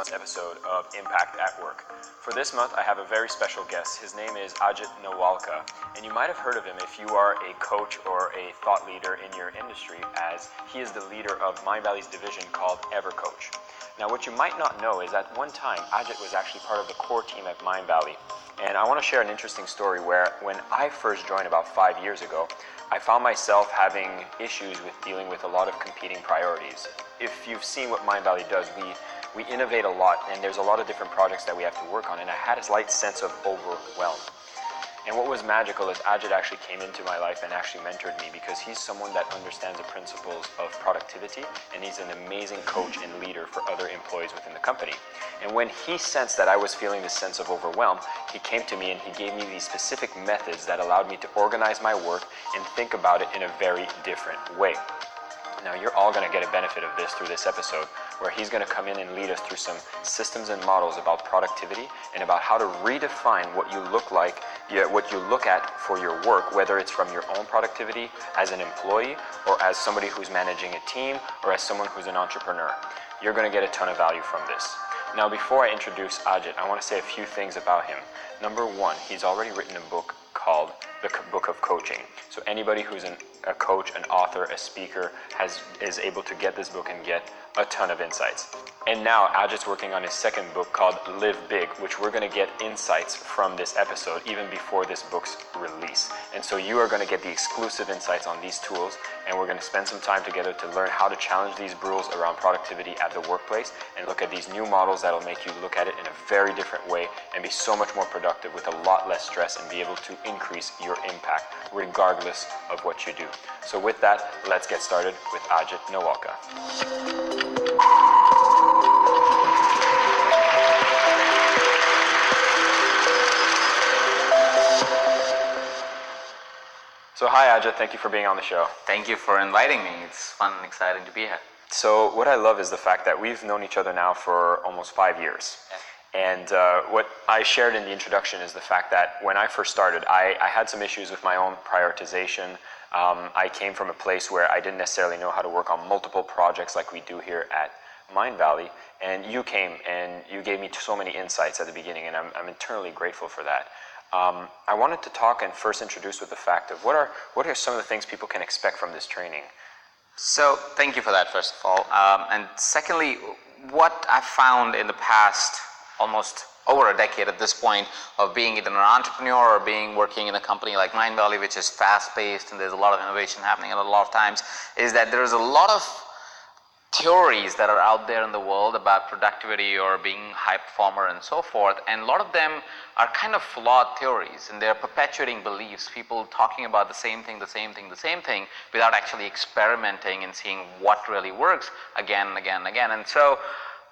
month's episode of Impact at Work. For this month, I have a very special guest. His name is Ajit Nawalka, and you might have heard of him if you are a coach or a thought leader in your industry, as he is the leader of Mindvalley's division called EverCoach. Now, what you might not know is at one time, Ajit was actually part of the core team at Mindvalley. And I want to share an interesting story where when I first joined about 5 years ago, I found myself having issues with dealing with a lot of competing priorities. If you've seen what Mindvalley does, we innovate a lot, and there's a lot of different projects that we have to work on, and I had a slight sense of overwhelm. And what was magical is Ajit actually came into my life and actually mentored me, because he's someone that understands the principles of productivity, and he's an amazing coach and leader for other employees within the company. And when he sensed that I was feeling this sense of overwhelm, he came to me and he gave me these specific methods that allowed me to organize my work and think about it in a very different way. Now, you're all going to get a benefit of this through this episode, where he's going to come in and lead us through some systems and models about productivity and about how to redefine what you look at for your work, whether it's from your own productivity as an employee or as somebody who's managing a team or as someone who's an entrepreneur. You're going to get a ton of value from this. Now, before I introduce Ajit, I want to say a few things about him. Number one, he's already written a book called The Book of Coaching. So anybody who's a coach, an author, a speaker is able to get this book and get a ton of insights. And now Ajit's working on his second book called Live Big, which we're going to get insights from this episode even before this book's release. And so you are going to get the exclusive insights on these tools, and we're going to spend some time together to learn how to challenge these rules around productivity at the workplace and look at these new models that'll make you look at it in a very different way and be so much more productive with a lot less stress and be able to increase your impact regardless of what you do. So with that, let's get started with Ajit Nawalka. So hi Ajit, thank you for being on the show. Thank you for inviting me. It's fun and exciting to be here. So what I love is the fact that we've known each other now for almost 5 years. Yeah. And what I shared in the introduction is the fact that when I first started, I had some issues with my own prioritization. I came from a place where I didn't necessarily know how to work on multiple projects like we do here at Mindvalley, and you came and you gave me so many insights at the beginning, and I'm eternally grateful for that. I wanted to talk and first introduce with the fact of what are some of the things people can expect from this training. So thank you for that, first of all. And secondly, what I've found in the past almost over a decade at this point of being either an entrepreneur or working in a company like Mindvalley, which is fast-paced and there's a lot of innovation happening a lot of times, is that there's a lot of theories that are out there in the world about productivity or being a high performer and so forth, and a lot of them are kind of flawed theories, and they're perpetuating beliefs, people talking about the same thing without actually experimenting and seeing what really works again and again and again. And so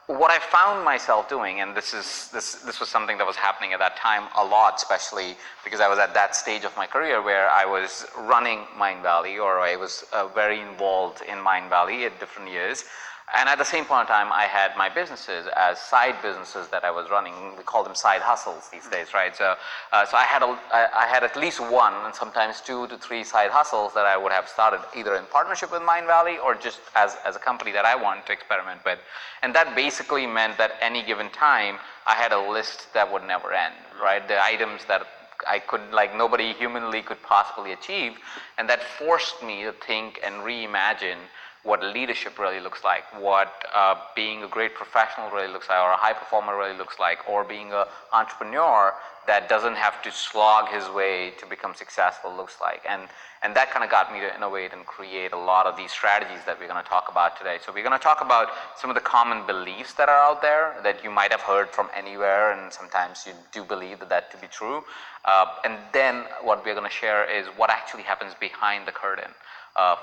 what I found myself doing, and this was something that was happening at that time a lot, especially because I was at that stage of my career where I was running Mindvalley, or I was very involved in Mindvalley at different years. And at the same point in time, I had my businesses as side businesses that I was running. We call them side hustles these days, right? So I had at least one, and sometimes 2 to 3 side hustles that I would have started either in partnership with Mindvalley or just as a company that I wanted to experiment with. And that basically meant that any given time, I had a list that would never end, right? The items that I could, like nobody humanly could possibly achieve, and that forced me to think and reimagine what leadership really looks like, what being a great professional really looks like, or a high performer really looks like, or being an entrepreneur that doesn't have to slog his way to become successful looks like. And that kind of got me to innovate and create a lot of these strategies that we're going to talk about today. So we're going to talk about some of the common beliefs that are out there that you might have heard from anywhere, and sometimes you do believe that to be true. And then what we're going to share is what actually happens behind the curtain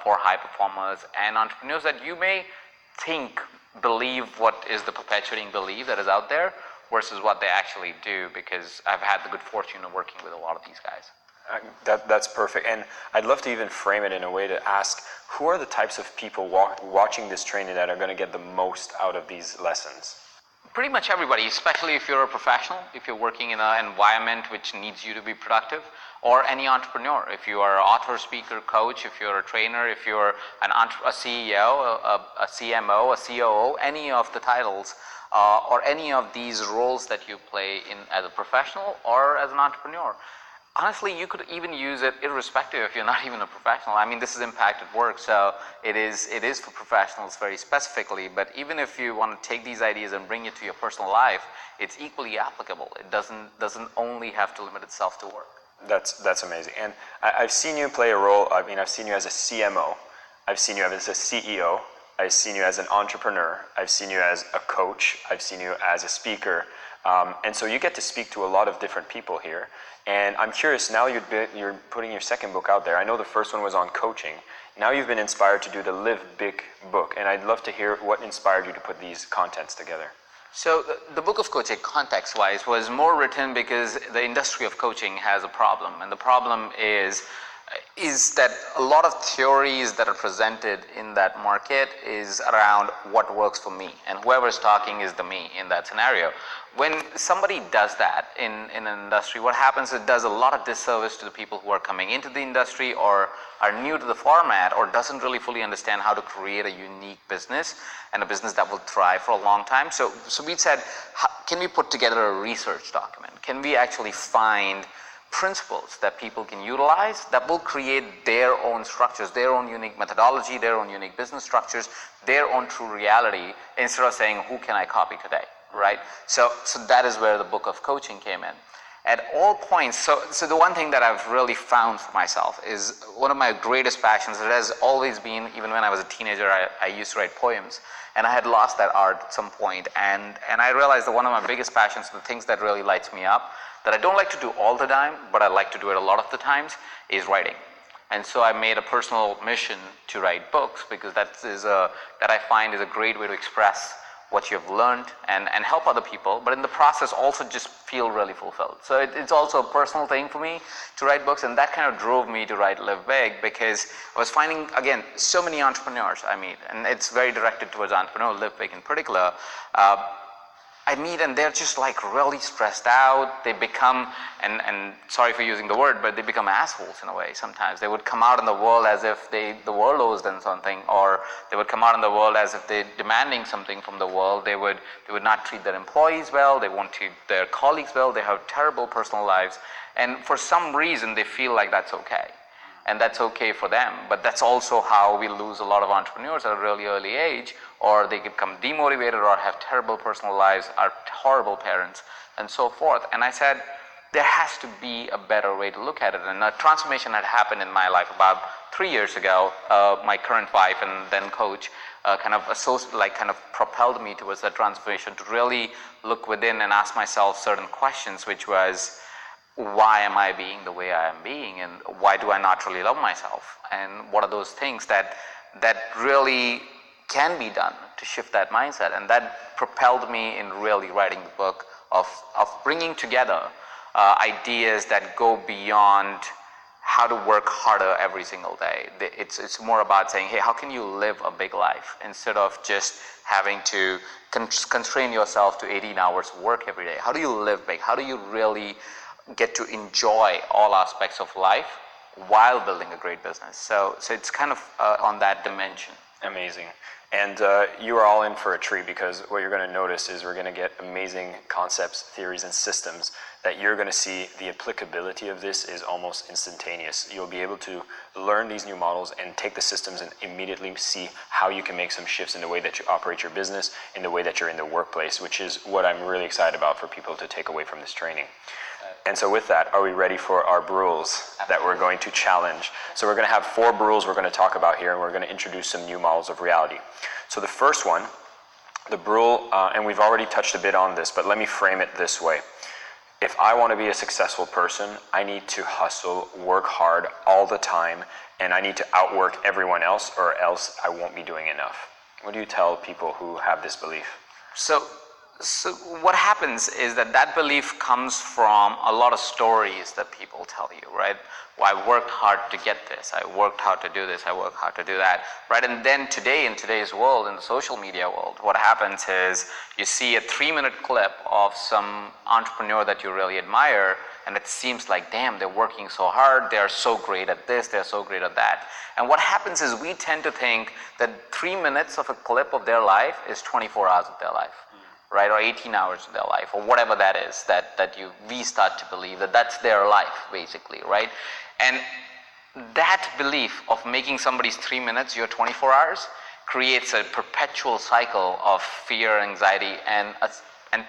for high performers and entrepreneurs that you may believe what is the perpetuating belief that is out there versus what they actually do, because I've had the good fortune of working with a lot of these guys. That's perfect. And I'd love to even frame it in a way to ask, who are the types of people watching this training that are going to get the most out of these lessons? pretty much everybody, especially if you're a professional, if you're working in an environment which needs you to be productive, or any entrepreneur. If you are an author, speaker, coach, if you're a trainer, if you're a CEO, a CMO, a COO, any of the titles, or any of these roles that you play in as a professional or as an entrepreneur. Honestly, you could even use it irrespective if you're not even a professional. I mean, this is impact at work, so it is for professionals very specifically, but even if you want to take these ideas and bring it to your personal life, it's equally applicable. It doesn't only have to limit itself to work. That's amazing. And I've seen you play a role. I mean, I've seen you as a CMO. I've seen you as a CEO. I've seen you as an entrepreneur. I've seen you as a coach. I've seen you as a speaker. And so you get to speak to a lot of different people here. And I'm curious, now you're putting your second book out there. I know the first one was on coaching. Now you've been inspired to do the Live Big book. And I'd love to hear what inspired you to put these contents together. So the book of coaching, context-wise, was more written because the industry of coaching has a problem. And the problem is that a lot of theories that are presented in that market is around what works for me, and whoever's talking is the me in that scenario. When somebody does that in an industry, what happens is it does a lot of disservice to the people who are coming into the industry or are new to the format or doesn't really fully understand how to create a unique business and a business that will thrive for a long time. So we said, can we put together a research document? Can we actually find principles that people can utilize that will create their own structures, their own unique methodology, their own unique business structures, their own true reality, instead of saying, who can I copy today, right? So that is where the book of coaching came in. At all points, so the one thing that I've really found for myself is one of my greatest passions. It has always been, even when I was a teenager, I used to write poems, and I had lost that art at some point, and I realized that one of my biggest passions, the things that really lights me up, that I don't like to do all the time, but I like to do it a lot of the times, is writing. And so I made a personal mission to write books because that I find is a great way to express what you've learned and help other people, but in the process also just feel really fulfilled. So it's also a personal thing for me to write books, and that kind of drove me to write Live Big because I was finding, again, so many entrepreneurs I meet, and it's very directed towards entrepreneurs, Live Big in particular, I meet and they're just like really stressed out. They become, and sorry for using the word, but they become assholes in a way sometimes. They would come out in the world as if the world owes them something, or they would come out in the world as if they're demanding something from the world. They would not treat their employees well. They won't treat their colleagues well. They have terrible personal lives. And for some reason, they feel like that's okay. And that's okay for them, but that's also how we lose a lot of entrepreneurs at a really early age, or they become demotivated or have terrible personal lives, are horrible parents, and so forth. And I said, there has to be a better way to look at it. And a transformation had happened in my life about 3 years ago. My current wife and then coach kind of propelled me towards that transformation to really look within and ask myself certain questions, which was, why am I being the way I am being, and why do I not really love myself, and what are those things that really can be done to shift that mindset? And that propelled me in really writing the book of bringing together ideas that go beyond how to work harder every single day. It's more about saying, hey, how can you live a big life instead of just having to constrain yourself to 18 hours of work every day? How do you live big? How do you really get to enjoy all aspects of life while building a great business? So it's kind of on that dimension. Amazing. And you are all in for a treat, because what you're going to notice is we're going to get amazing concepts, theories, and systems that you're going to see the applicability of this is almost instantaneous. You'll be able to learn these new models and take the systems and immediately see how you can make some shifts in the way that you operate your business, in the way that you're in the workplace, which is what I'm really excited about for people to take away from this training. And so with that, are we ready for our rules that we're going to challenge? So we're going to have 4 rules we're going to talk about here, and we're going to introduce some new models of reality. So the first one, the rule, and we've already touched a bit on this, but let me frame it this way. If I want to be a successful person, I need to hustle, work hard all the time, and I need to outwork everyone else, or else I won't be doing enough. What do you tell people who have this belief? So So what happens is that belief comes from a lot of stories that people tell you, right? Well, I worked hard to get this, I worked hard to do this, I worked hard to do that, right? And then today, in today's world, in the social media world, what happens is you see a 3-minute clip of some entrepreneur that you really admire, and it seems like, damn, they're working so hard, they're so great at this, they're so great at that. And what happens is we tend to think that 3 minutes of a clip of their life is 24 hours of their life. Right, or 18 hours of their life, or whatever that is, we start to believe that that's their life, basically, right? And that belief of making somebody's 3 minutes your 24 hours creates a perpetual cycle of fear, anxiety, and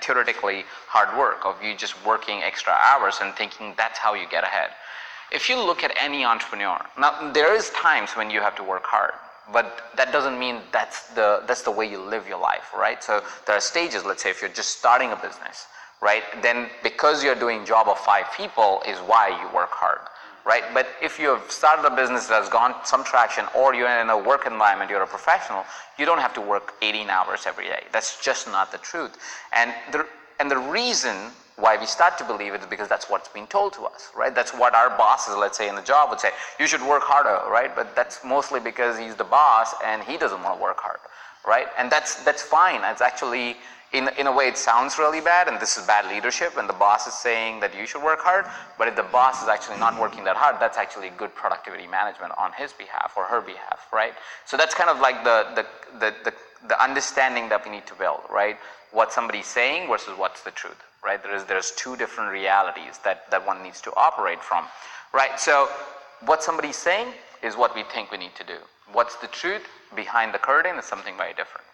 theoretically hard work, of you just working extra hours and thinking that's how you get ahead. If you look at any entrepreneur, now there is times when you have to work hard, but that doesn't mean that's the way you live your life, right? So there are stages. Let's say if you're just starting a business, right? Then because you're doing job of 5 people is why you work hard, right? But if you've started a business that has gone some traction, or you're in a work environment, you're a professional, you don't have to work 18 hours every day. That's just not the truth. And the reason why we start to believe it is because that's what's been told to us, right? That's what our bosses, let's say in the job, would say, you should work harder, right? But that's mostly because he's the boss and he doesn't want to work hard, right? And that's fine. It's actually, in a way, it sounds really bad, and this is bad leadership when the boss is saying that you should work hard, but if the boss is actually not working that hard, that's actually good productivity management on his behalf or her behalf, right? So that's kind of like the understanding that we need to build, right? What somebody's saying versus what's the truth, right? There's 2 different realities that one needs to operate from, right? So what somebody's saying is what we think we need to do. What's the truth behind the curtain is something very different.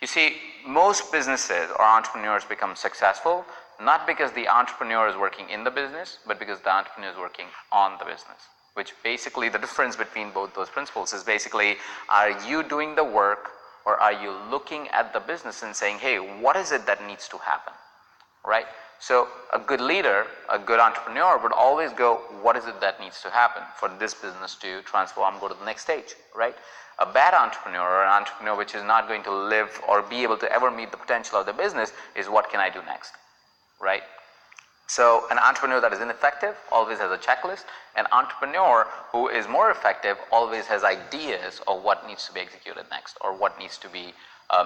You see, most businesses or entrepreneurs become successful not because the entrepreneur is working in the business, but because the entrepreneur is working on the business. Which basically, the difference between both those principles is basically, are you doing the work, or are you looking at the business and saying, hey, what is it that needs to happen, right? So a good leader, a good entrepreneur would always go, what is it that needs to happen for this business to transform, go to the next stage, right? A bad entrepreneur, or an entrepreneur which is not going to live or be able to ever meet the potential of the business, is what can I do next, right? So an entrepreneur that is ineffective always has a checklist. An entrepreneur who is more effective always has ideas of what needs to be executed next, or what needs to be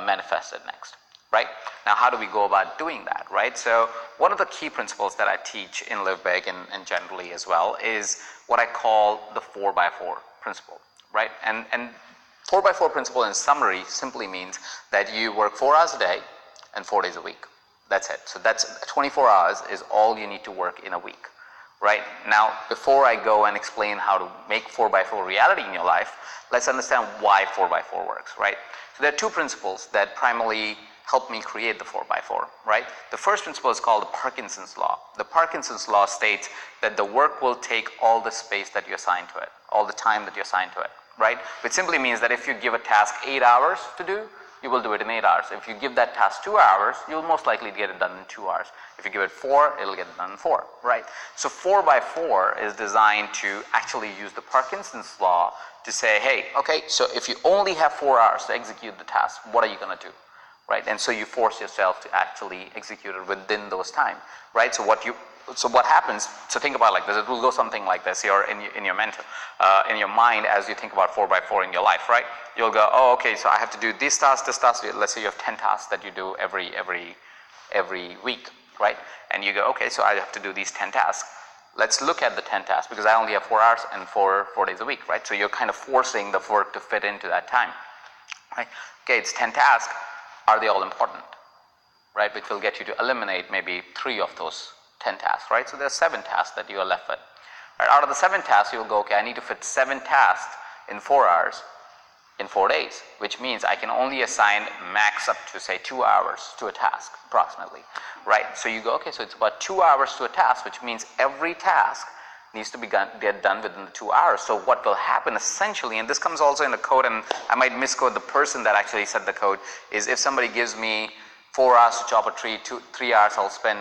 manifested next, right? Now, how do we go about doing that, right? So one of the key principles that I teach in Live Big and generally as well is what I call the 4x4 principle, right? And 4x4 principle in summary simply means that you work 4 hours a day and 4 days a week. That's it. So that's 24 hours is all you need to work in a week, right? Now, before I go and explain how to make 4x4 reality in your life, let's understand why 4x4 works, right? So there are 2 principles that primarily help me create the 4x4, right? The first principle is called the Parkinson's law. The Parkinson's law states that the work will take all the space that you assign to it, all the time that you assign to it, right? Which simply means that if you give a task 8 hours to do, you will do it in 8 hours. If you give that task 2 hours, you'll most likely get it done in 2 hours. If you give it 4, it'll get it done in 4, right? So 4x4 is designed to actually use the Parkinson's law to say, hey, okay, so if you only have 4 hours to execute the task, what are you going to do, right? And so you force yourself to actually execute it within those time, right? So what happens, so think about it like this, it will go something like this here in your mind as you think about 4x4 in your life, right? You'll go, oh, okay, so I have to do this task, let's say you have 10 tasks that you do every week, right? And you go, okay, so I have to do these 10 tasks. Let's look at the 10 tasks because I only have 4 hours and 4 days a week, right? So you're kind of forcing the work to fit into that time, right? Okay, it's 10 tasks. Are they all important, right? Which will get you to eliminate maybe 3 of those 10 tasks, right? So there's 7 tasks that you are left with. Right? Out of the 7 tasks, you'll go, okay, I need to fit 7 tasks in 4 hours in 4 days, which means I can only assign max up to say 2 hours to a task approximately, right? So you go, okay, so it's about 2 hours to a task, which means every task needs to be get done within the 2 hours. So what will happen essentially, and this comes also in the code, and I might misquote the person that actually said the code, is if somebody gives me 4 hours to chop a tree, 3 hours I'll spend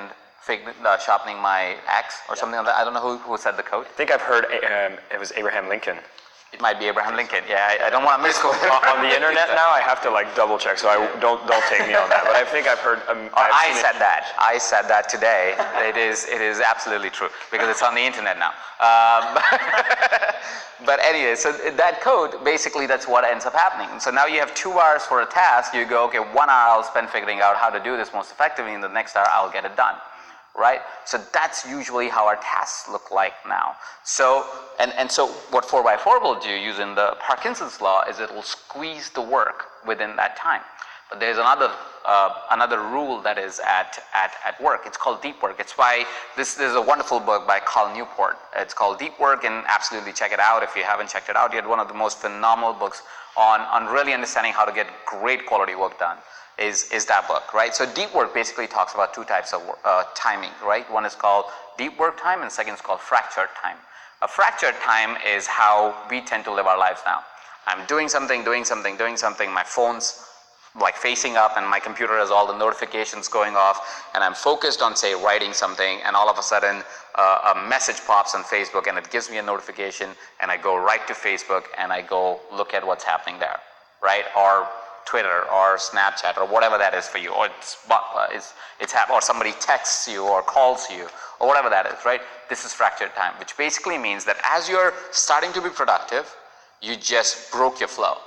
sharpening my axe or something like that. I don't know who said the code. I think I've heard it was Abraham Lincoln. It might be Abraham Lincoln. Yeah, I don't want to misquote. On the internet now, I have to like double check, so I don't take me on that. But I think I've heard. I said that today. It is absolutely true because it's on the internet now. But anyway, so that code basically that's what ends up happening. So now you have 2 hours for a task. You go, okay, 1 hour I'll spend figuring out how to do this most effectively, and the next hour I'll get it done. Right? So that's usually how our tasks look like now. So, and so what 4x4 will do using the Parkinson's law is it will squeeze the work within that time. But there's another rule that is at work. It's called deep work. It's why this is a wonderful book by Cal Newport. It's called Deep Work, and absolutely check it out if you haven't checked it out yet. One of the most phenomenal books on really understanding how to get great quality work done. Is that book, right? So deep work basically talks about 2 types of timing, right? One is called deep work time, and second is called fractured time. A fractured time is how we tend to live our lives now. I'm doing something, my phone's like facing up and my computer has all the notifications going off, and I'm focused on, say, writing something, and all of a sudden a message pops on Facebook and it gives me a notification, and I go right to Facebook and I go look at what's happening there, right? Or Twitter or Snapchat or whatever that is for you, or or somebody texts you or calls you or whatever that is, right? This is fractured time, which basically means that as you're starting to be productive, you just broke your flow,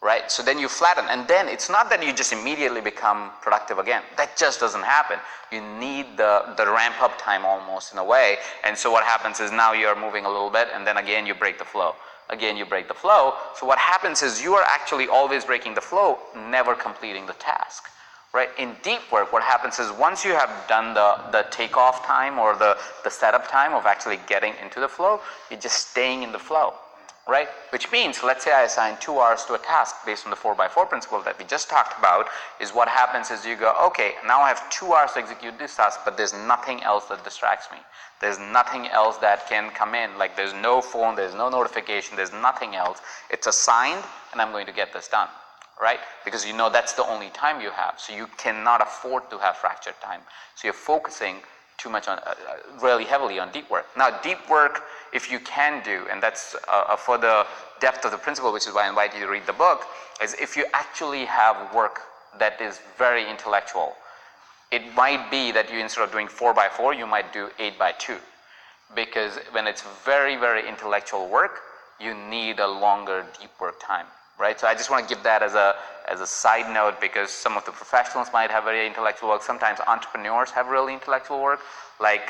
right? So then you flatten, and then it's not that you just immediately become productive again. That just doesn't happen. You need the ramp up time almost in a way, and so what happens is now you're moving a little bit, and then again you break the flow. Again, you break the flow. So what happens is you are actually always breaking the flow, never completing the task, right? In deep work, what happens is once you have done the takeoff time or the setup time of actually getting into the flow, you're just staying in the flow, right? Which means, let's say I assign 2 hours to a task based on the 4x4 principle that we just talked about, is what happens is you go, okay, now I have 2 hours to execute this task, but there's nothing else that distracts me. There's nothing else that can come in, like there's no phone, there's no notification, there's nothing else. It's assigned, and I'm going to get this done, right? Because you know that's the only time you have, so you cannot afford to have fractured time. So you're focusing too much on, really heavily on deep work. Now deep work, if you can do, and that's for the depth of the principle, which is why I invite you to read the book, is if you actually have work that is very intellectual, it might be that you, instead of doing 4x4, you might do 8x2, because when it's very, very intellectual work, you need a longer deep work time, right? So I just want to give that as a side note, because some of the professionals might have very intellectual work. Sometimes entrepreneurs have really intellectual work. Like,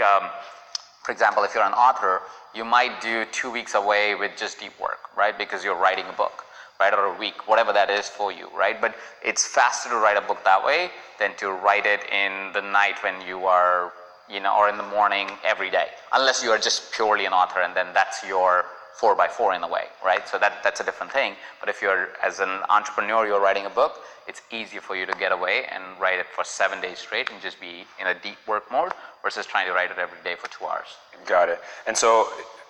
for example, if you're an author, you might do 2 weeks away with just deep work, right? Because you're writing a book, right? Or a week, whatever that is for you, right? But it's faster to write a book that way than to write it in the night when you are, or in the morning every day, unless you are just purely an author, and then that's your 4x4 in a way, right? So that's a different thing. But if you're, as an entrepreneur, you're writing a book, it's easier for you to get away and write it for 7 days straight and just be in a deep work mode versus trying to write it every day for 2 hours. Got it. And so,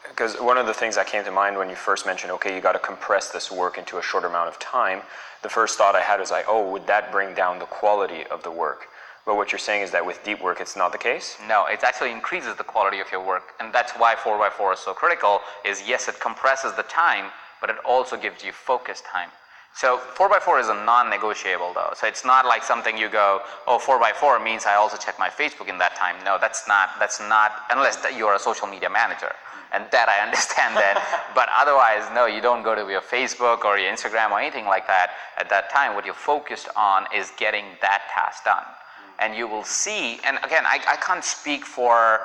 because one of the things that came to mind when you first mentioned, okay, you got to compress this work into a shorter amount of time, the first thought I had was like, oh, would that bring down the quality of the work? But what you're saying is that with deep work, it's not the case? No, it actually increases the quality of your work. And that's why 4x4 is so critical, is yes, it compresses the time, but it also gives you focus time. So 4x4 is a non-negotiable though. So it's not like something you go, oh, 4x4 means I also check my Facebook in that time. No, that's not, unless that you're a social media manager. And that I understand that. But otherwise, no, you don't go to your Facebook or your Instagram or anything like that at that time. What you're focused on is getting that task done. And you will see, and again, I can't speak for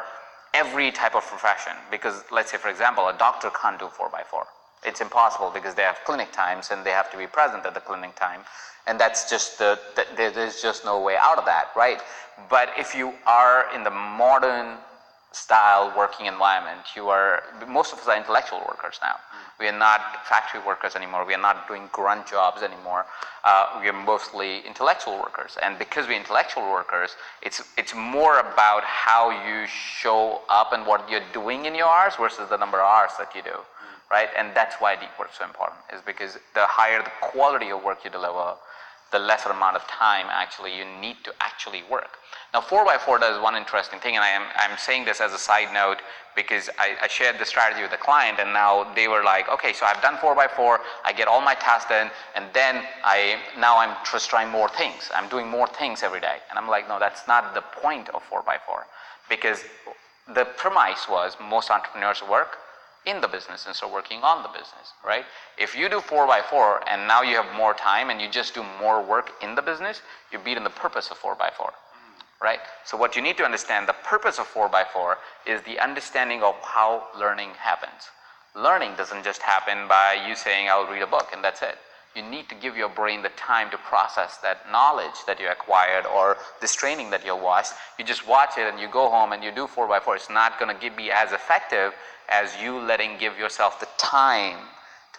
every type of profession, because let's say, for example, a doctor can't do 4x4. It's impossible because they have clinic times and they have to be present at the clinic time. And that's just there's just no way out of that, right? But if you are in the modern style working environment, most of us are intellectual workers now. We are not factory workers anymore. We are not doing grunt jobs anymore. We are mostly intellectual workers. And because we're intellectual workers, it's more about how you show up and what you're doing in your hours versus the number of hours that you do, right? And that's why deep work is so important, is because the higher the quality of work you deliver, the lesser amount of time actually you need to actually work. Now 4x4 does one interesting thing, and I'm saying this as a side note because I shared the strategy with the client, and now they were like, okay, so I've done 4x4, I get all my tasks done, and then now I'm just trying more things. I'm doing more things every day. And I'm like, no, that's not the point of 4x4, because the premise was most entrepreneurs work in the business instead of working on the business, right? If you do 4x4 and now you have more time and you just do more work in the business, you're beating the purpose of 4x4. Right? So what you need to understand, the purpose of 4x4 is the understanding of how learning happens. Learning doesn't just happen by you saying, I'll read a book and that's it. You need to give your brain the time to process that knowledge that you acquired or this training that you watched. You just watch it and you go home and you do 4x4. It's not going to be as effective as you give yourself the time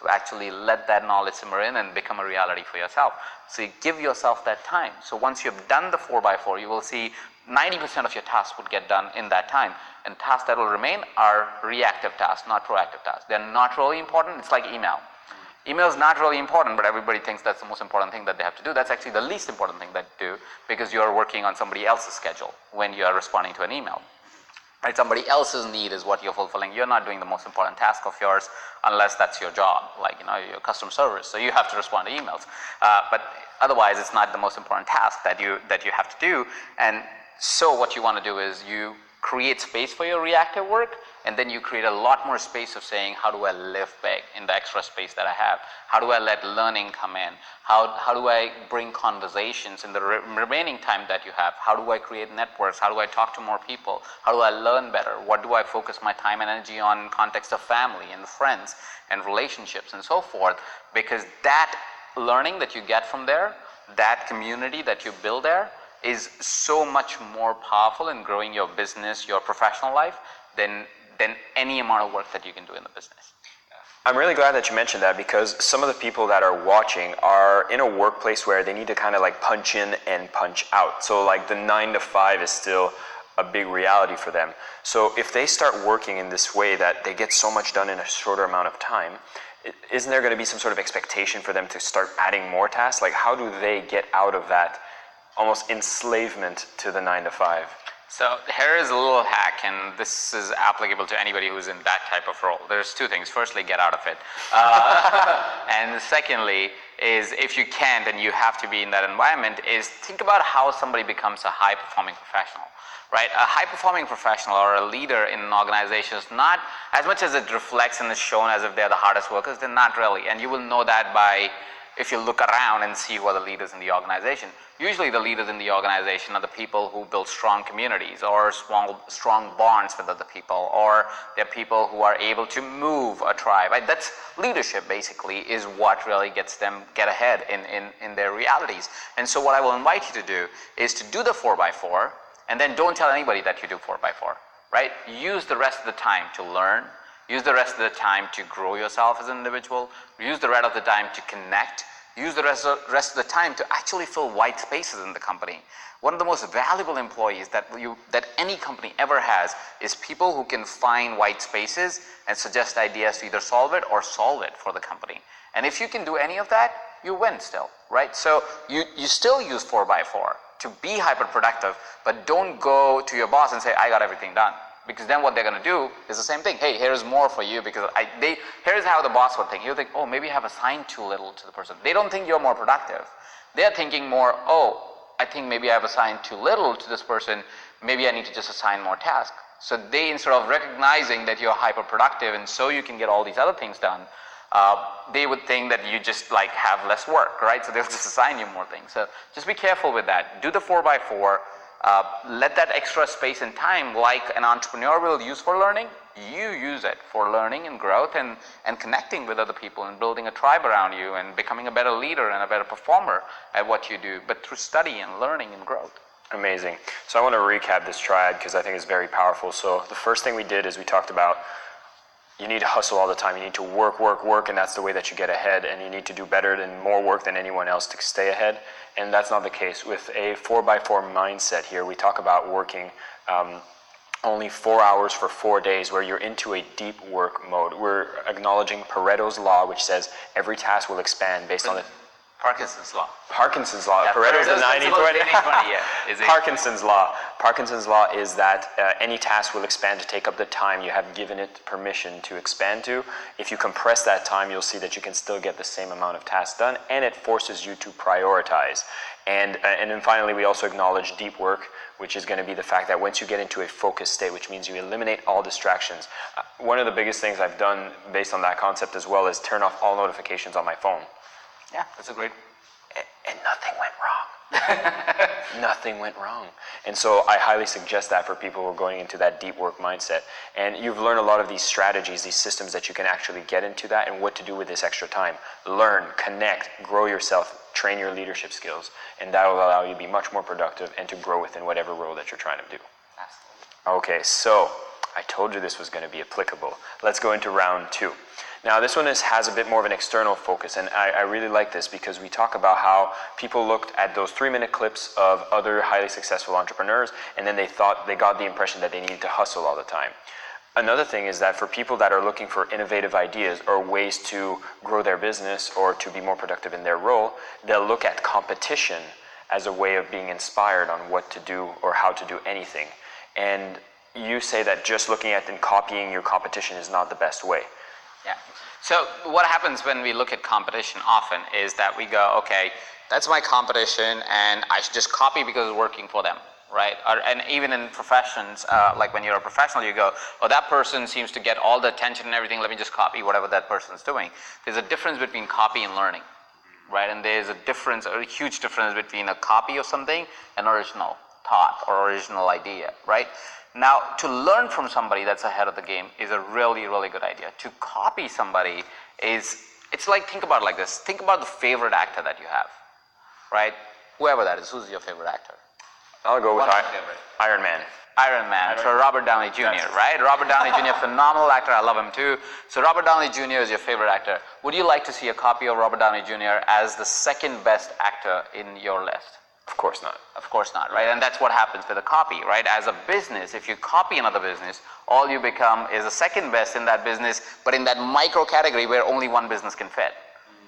to actually let that knowledge simmer in and become a reality for yourself. So you give yourself that time. So once you've done the 4x4, you will see 90% of your tasks would get done in that time. And tasks that will remain are reactive tasks, not proactive tasks. They're not really important. It's like email. Email is not really important, but everybody thinks that's the most important thing that they have to do. That's actually the least important thing that you do, because you're working on somebody else's schedule when you are responding to an email. Right? Somebody else's need is what you're fulfilling. You're not doing the most important task of yours unless that's your job, like your customer service. So you have to respond to emails. But otherwise, it's not the most important task that you have to do. And so what you want to do is you create space for your reactive work, and then you create a lot more space of saying, how do I live big in the extra space that I have? How do I let learning come in? How do I bring conversations in the remaining time that you have? How do I create networks? How do I talk to more people? How do I learn better? What do I focus my time and energy on in context of family and friends and relationships and so forth? Because that learning that you get from there, that community that you build there, is so much more powerful in growing your business, your professional life, than any amount of work that you can do in the business. I'm really glad that you mentioned that, because some of the people that are watching are in a workplace where they need to kind of like punch in and punch out. So like the 9 to 5 is still a big reality for them. So if they start working in this way that they get so much done in a shorter amount of time, isn't there going to be some sort of expectation for them to start adding more tasks? Like how do they get out of that almost enslavement to the 9 to 5? So here is a little hack, and this is applicable to anybody who's in that type of role. There's two things. Firstly, get out of it. And secondly is, if you can't and you have to be in that environment, is think about how somebody becomes a high-performing professional. Right? A high-performing professional or a leader in an organization is not, as much as it reflects and is shown as if they're the hardest workers, they're not really. And you will know that by if you look around and see who are the leaders in the organization. Usually the leaders in the organization are the people who build strong communities or strong bonds with other people, or they're people who are able to move a tribe. Right? That's leadership, basically, is what really gets them get ahead in their realities. And so what I will invite you to do is to do the 4x4, and then don't tell anybody that you do 4x4. Right? Use the rest of the time to learn. Use the rest of the time to grow yourself as an individual. Use the rest of the time to connect. Use the rest of the time to actually fill white spaces in the company. One of the most valuable employees that any company ever has is people who can find white spaces and suggest ideas to either solve it or solve it for the company. And if you can do any of that, you win still, right? So you still use 4x4 to be hyper productive, but don't go to your boss and say, I got everything done. Because then what they're going to do is the same thing. Hey, here's more for you, because here's how the boss would think. He'll think, oh, maybe I have assigned too little to the person. They don't think you're more productive. They're thinking more, oh, I think maybe I have assigned too little to this person. Maybe I need to just assign more tasks. So they, instead of recognizing that you're hyper productive and so you can get all these other things done, they would think that you just like have less work, right? So they'll just assign you more things. So just be careful with that. Do the 4x4. Let that extra space and time, like an entrepreneur will use for learning, you use it for learning and growth and connecting with other people and building a tribe around you and becoming a better leader and a better performer at what you do, but through study and learning and growth. Amazing. So I want to recap this triad because I think it's very powerful. So the first thing we did is we talked about you need to hustle all the time. You need to work, and that's the way that you get ahead, and you need to do better and more work than anyone else to stay ahead. And that's not the case. With a 4x4 mindset here, we talk about working only 4 hours for 4 days where you're into a deep work mode. We're acknowledging Pareto's law, which says every task will expand based on the Parkinson's law. Parkinson's law. Yeah, Pareto's the 90-20. Yeah. Parkinson's law. Parkinson's law is that any task will expand to take up the time you have given it permission to expand to. If you compress that time, you'll see that you can still get the same amount of tasks done, and it forces you to prioritize. And then finally, we also acknowledge deep work, which is going to be the fact that once you get into a focused state, which means you eliminate all distractions. One of the biggest things I've done based on that concept as well is turn off all notifications on my phone. Yeah, that's a great. And nothing went wrong. Nothing went wrong. And so I highly suggest that for people who are going into that deep work mindset. And you've learned a lot of these strategies, these systems that you can actually get into that and what to do with this extra time. Learn, connect, grow yourself, train your leadership skills, and that will allow you to be much more productive and to grow within whatever role that you're trying to do. Absolutely. Okay, so I told you this was going to be applicable. Let's go into round 2. Now this one has a bit more of an external focus, and I really like this because we talk about how people looked at those 3-minute clips of other highly successful entrepreneurs, and then they got the impression that they needed to hustle all the time. Another thing is that for people that are looking for innovative ideas or ways to grow their business or to be more productive in their role, they'll look at competition as a way of being inspired on what to do or how to do anything. And you say that just looking at and copying your competition is not the best way. Yeah. So what happens when we look at competition often is that we go, okay, that's my competition and I should just copy because it's working for them, right? And even in professions, like when you're a professional, you go, oh, that person seems to get all the attention and everything, let me just copy whatever that person's doing. There's a difference between copy and learning, right? And there's a difference, a huge difference between a copy of something and original thought or original idea, right? Now, to learn from somebody that's ahead of the game is a really, really good idea. To copy somebody it's like, think about it like this. Think about the favorite actor that you have, right? Whoever that is, who's your favorite actor? I'll go with Iron Man. Iron Man, so Robert Downey Jr., right? Robert Downey Jr., phenomenal actor, I love him too. So Robert Downey Jr. is your favorite actor. Would you like to see a copy of Robert Downey Jr. as the second best actor in your list? Of course not. Of course not, right? And that's what happens with a copy, right? As a business, if you copy another business, all you become is the second best in that business, but in that micro category where only one business can fit,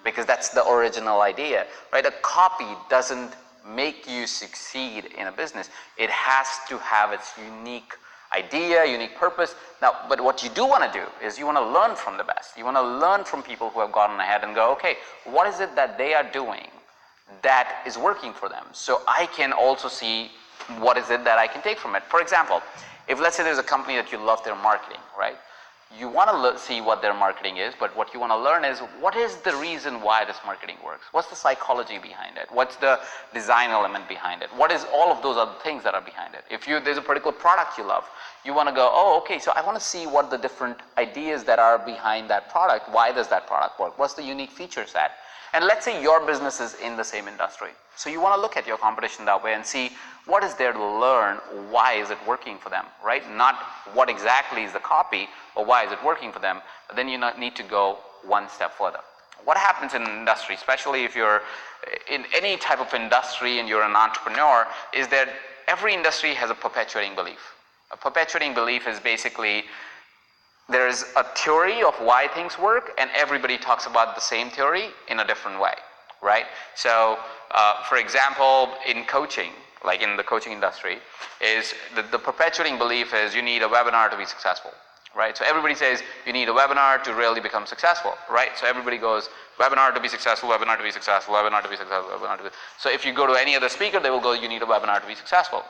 because that's the original idea, right? A copy doesn't make you succeed in a business. It has to have its unique idea, unique purpose. Now, but what you do want to do is you want to learn from the best. You want to learn from people who have gotten ahead and go, okay, what is it that they are doing that is working for them? So I can also see what is it that I can take from it. For example, if let's say there's a company that you love their marketing, right? You want to see what their marketing is, but what you want to learn is what is the reason why this marketing works? What's the psychology behind it? What's the design element behind it? What is all of those other things that are behind it? If there's a particular product you love, you want to go, oh, okay, so I want to see what the different ideas that are behind that product. Why does that product work? What's the unique feature set? And let's say your business is in the same industry. So you want to look at your competition that way and see what is there to learn, why is it working for them, right? Not what exactly is the copy, or why is it working for them, but then you need to go one step further. What happens in an industry, especially if you're in any type of industry and you're an entrepreneur, is that every industry has a perpetuating belief. A perpetuating belief is basically there's a theory of why things work and everybody talks about the same theory in a different way, right? So, for example, in coaching, like in the coaching industry, is the perpetuating belief is you need a webinar to be successful, right? So everybody says you need a webinar to really become successful, right? So everybody goes, webinar to be successful, webinar to be successful, webinar to be successful, webinar to be. So if you go to any other speaker, they will go, you need a webinar to be successful.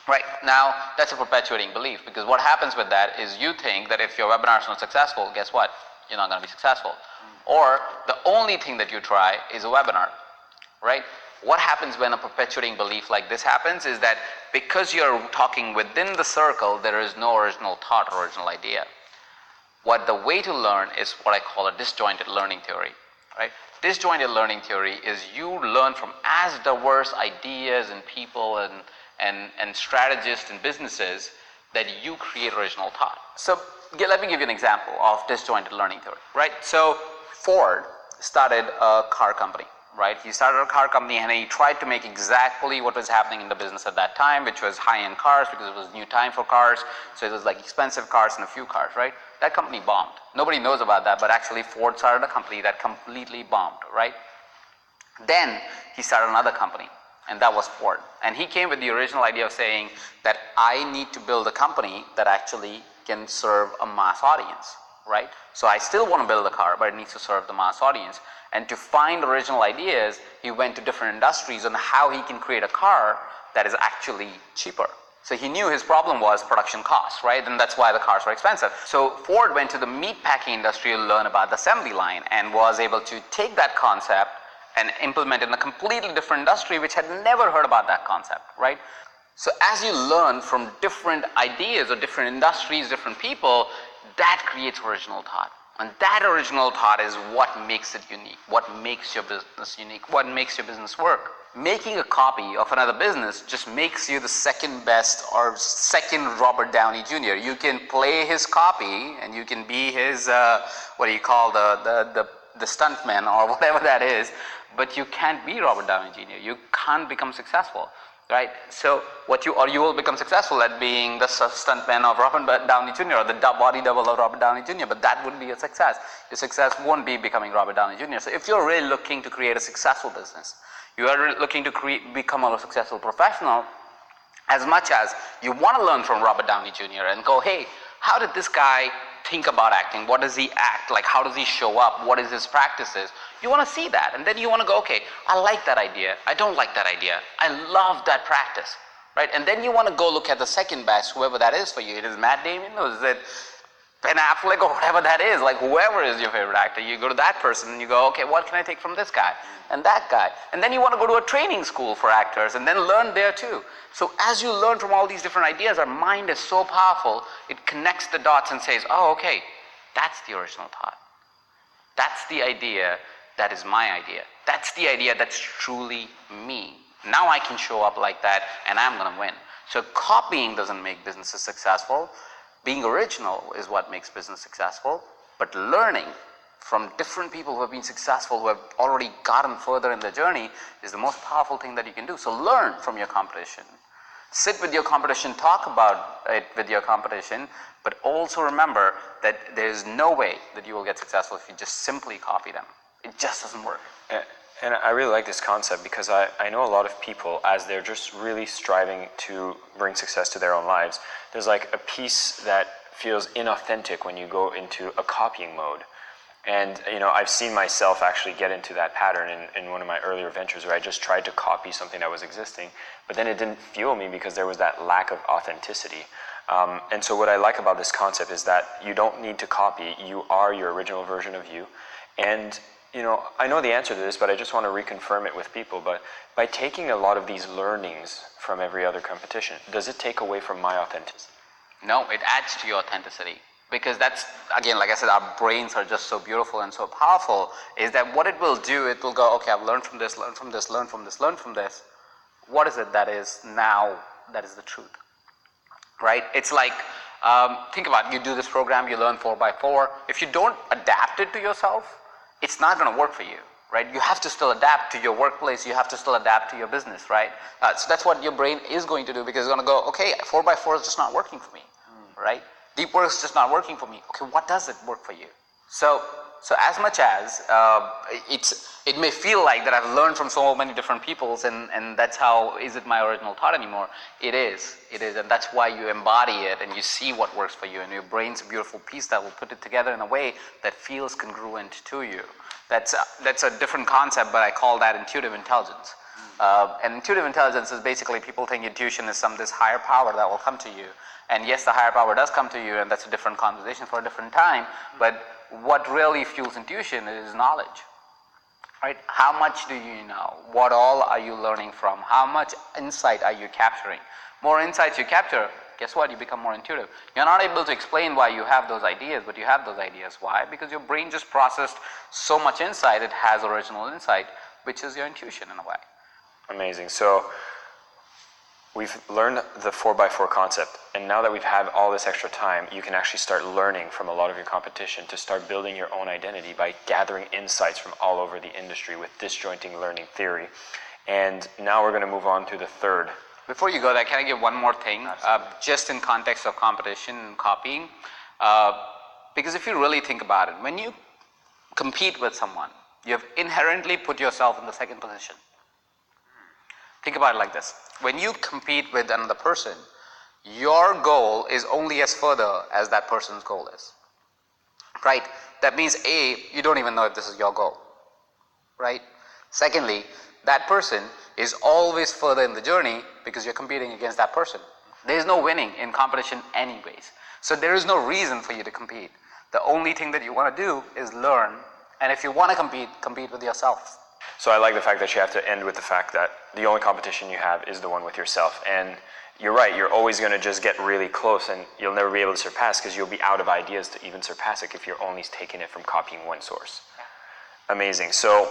Right, now that's a perpetuating belief, because what happens with that is you think that if your webinar is not successful, guess what? You're not going to be successful. Or the only thing that you try is a webinar, right? What happens when a perpetuating belief like this happens is that because you're talking within the circle, there is no original thought or original idea. What the way to learn is what I call a disjointed learning theory, right? Disjointed learning theory is you learn from as diverse ideas and people and strategists and businesses that you create original thought. So let me give you an example of disjointed learning theory, right? So Ford started a car company, right? He started a car company and he tried to make exactly what was happening in the business at that time, which was high-end cars, because it was a new time for cars. So it was like expensive cars and a few cars, right? That company bombed. Nobody knows about that, but actually Ford started a company that completely bombed, right? Then he started another company, and that was Ford. And he came with the original idea of saying that I need to build a company that actually can serve a mass audience, right? So I still want to build a car, but it needs to serve the mass audience. And to find original ideas, he went to different industries on how he can create a car that is actually cheaper. So he knew his problem was production costs, right? And that's why the cars were expensive. So Ford went to the meatpacking industry to learn about the assembly line and was able to take that concept and implement it in a completely different industry which had never heard about that concept, right? So as you learn from different ideas or different industries, different people, that creates original thought. And that original thought is what makes it unique, what makes your business unique, what makes your business work. Making a copy of another business just makes you the second best or second Robert Downey Jr. You can play his copy and you can be his, what do you call, the stuntman or whatever that is, but you can't be Robert Downey Jr. You can't become successful, right? So you will become successful at being the stuntman of Robert Downey Jr. or the body double of Robert Downey Jr., but that wouldn't be a success. Your success won't be becoming Robert Downey Jr. So if you're really looking to create a successful business, you are looking to become a successful professional, as much as you want to learn from Robert Downey Jr. and go, hey, how did this guy think about acting? What does he act like? How does he show up? What is his practices? You want to see that, and then you want to go, okay, I like that idea. I don't like that idea. I love that practice, right? And then you want to go look at the second best, whoever that is for you. It is Matt Damon, or is it Ben Affleck, or whatever that is, like whoever is your favorite actor. You go to that person and you go, okay, what can I take from this guy and that guy? And then you want to go to a training school for actors and then learn there too. So as you learn from all these different ideas, our mind is so powerful, it connects the dots and says, oh, okay, that's the original thought. That's the idea that is my idea. That's the idea that's truly me. Now I can show up like that and I'm going to win. So copying doesn't make businesses successful. Being original is what makes business successful, but learning from different people who have been successful, who have already gotten further in their journey, is the most powerful thing that you can do. So learn from your competition. Sit with your competition, talk about it with your competition, but also remember that there is no way that you will get successful if you just simply copy them. It just doesn't work. And I really like this concept because I know a lot of people, as they're just really striving to bring success to their own lives, there's like a piece that feels inauthentic when you go into a copying mode. And I've seen myself actually get into that pattern in one of my earlier ventures where I just tried to copy something that was existing, but then it didn't fuel me because there was that lack of authenticity. And so what I like about this concept is that you don't need to copy, you are your original version of you. And I know the answer to this, but I just want to reconfirm it with people. But by taking a lot of these learnings from every other competition, does it take away from my authenticity? No, it adds to your authenticity. Because that's, again, like I said, our brains are just so beautiful and so powerful, is that what it will do, it will go, okay, I've learned from this, learned from this, learned from this, learned from this. What is it that is now, that is the truth? Right? It's like, think about it, you do this program, you learn 4x4. If you don't adapt it to yourself, it's not going to work for you, right? You have to still adapt to your workplace. You have to still adapt to your business, right? So that's what your brain is going to do, because it's going to go, okay, 4x4 is just not working for me, right? Deep work is just not working for me. Okay, what does it work for you? So as much as it may feel like that I've learned from so many different peoples and that's how, is it my original thought anymore? It is, and that's why you embody it and you see what works for you, and your brain's a beautiful piece that will put it together in a way that feels congruent to you. That's a different concept, but I call that intuitive intelligence. And intuitive intelligence is basically, people think intuition is this higher power that will come to you. And yes, the higher power does come to you, and that's a different conversation for a different time, but what really fuels intuition is knowledge, right? How much do you know? What all are you learning from? How much insight are you capturing? More insights you capture, guess what? You become more intuitive. You're not able to explain why you have those ideas, but you have those ideas. Why? Because your brain just processed so much insight, it has original insight, which is your intuition in a way. Amazing. So we've learned the 4x4 concept, and now that we've had all this extra time, you can actually start learning from a lot of your competition to start building your own identity by gathering insights from all over the industry with disjointing learning theory. And now we're going to move on to the third. Before you go there, can I give one more thing? Just in context of competition and copying. Because if you really think about it, when you compete with someone, You have inherently put yourself in the second position. Think about it like this. When you compete with another person, your goal is only as further as that person's goal is. Right? That means A, you don't even know if this is your goal. Right? Secondly, that person is always further in the journey because you're competing against that person. There is no winning in competition anyways. So there is no reason for you to compete. The only thing that you want to do is learn, and if you want to compete with yourself. So I like the fact that you have to end with the fact that the only competition you have is the one with yourself. And you're right, you're always going to just get really close and you'll never be able to surpass because you'll be out of ideas to even surpass it if you're only taking it from copying one source. Amazing. So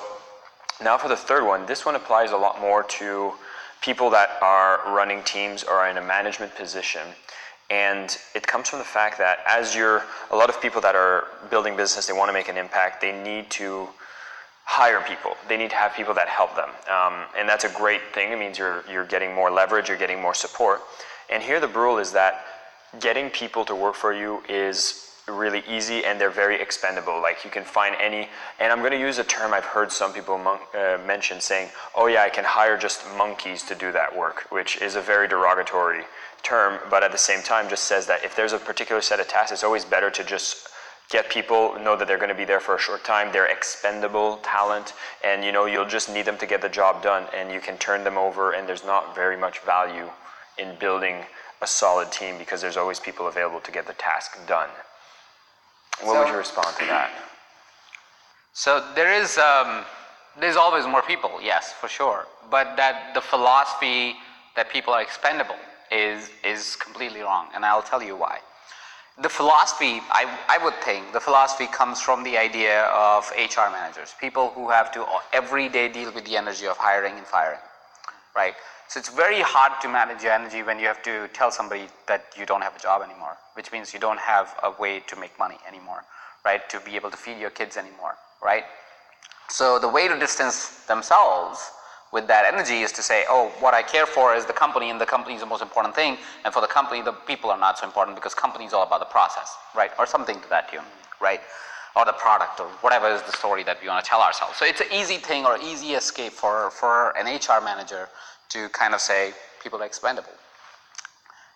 now for the third one, this one applies a lot more to people that are running teams or are in a management position. And it comes from the fact that a lot of people that are building business, they want to make an impact, they need to hire people. They need to have people that help them. And that's a great thing. It means you're getting more leverage, you're getting more support. And here the rule is that getting people to work for you is really easy and they're very expendable. Like you can find any, and I'm going to use a term I've heard some people mention saying, oh yeah, I can hire just monkeys to do that work, which is a very derogatory term, but at the same time just says that if there's a particular set of tasks, it's always better to just get people, know that they're going to be there for a short time, they're expendable talent, and you'll just need them to get the job done, and you can turn them over, and there's not very much value in building a solid team because there's always people available to get the task done. What would you respond to that? So there's always more people, yes, for sure, but that the philosophy that people are expendable is completely wrong, and I'll tell you why. The philosophy, I would think, the philosophy comes from the idea of HR managers, people who have to every day deal with the energy of hiring and firing, right? So it's very hard to manage your energy when you have to tell somebody that you don't have a job anymore, which means you don't have a way to make money anymore, right? To be able to feed your kids anymore, right? So the way to distance themselves with that energy is to say, oh, what I care for is the company, and the company is the most important thing, and for the company, the people are not so important because company is all about the process, right? Or something to that tune, right? Or the product, or whatever is the story that we want to tell ourselves. So it's an easy thing or easy escape for an HR manager to kind of say people are expendable.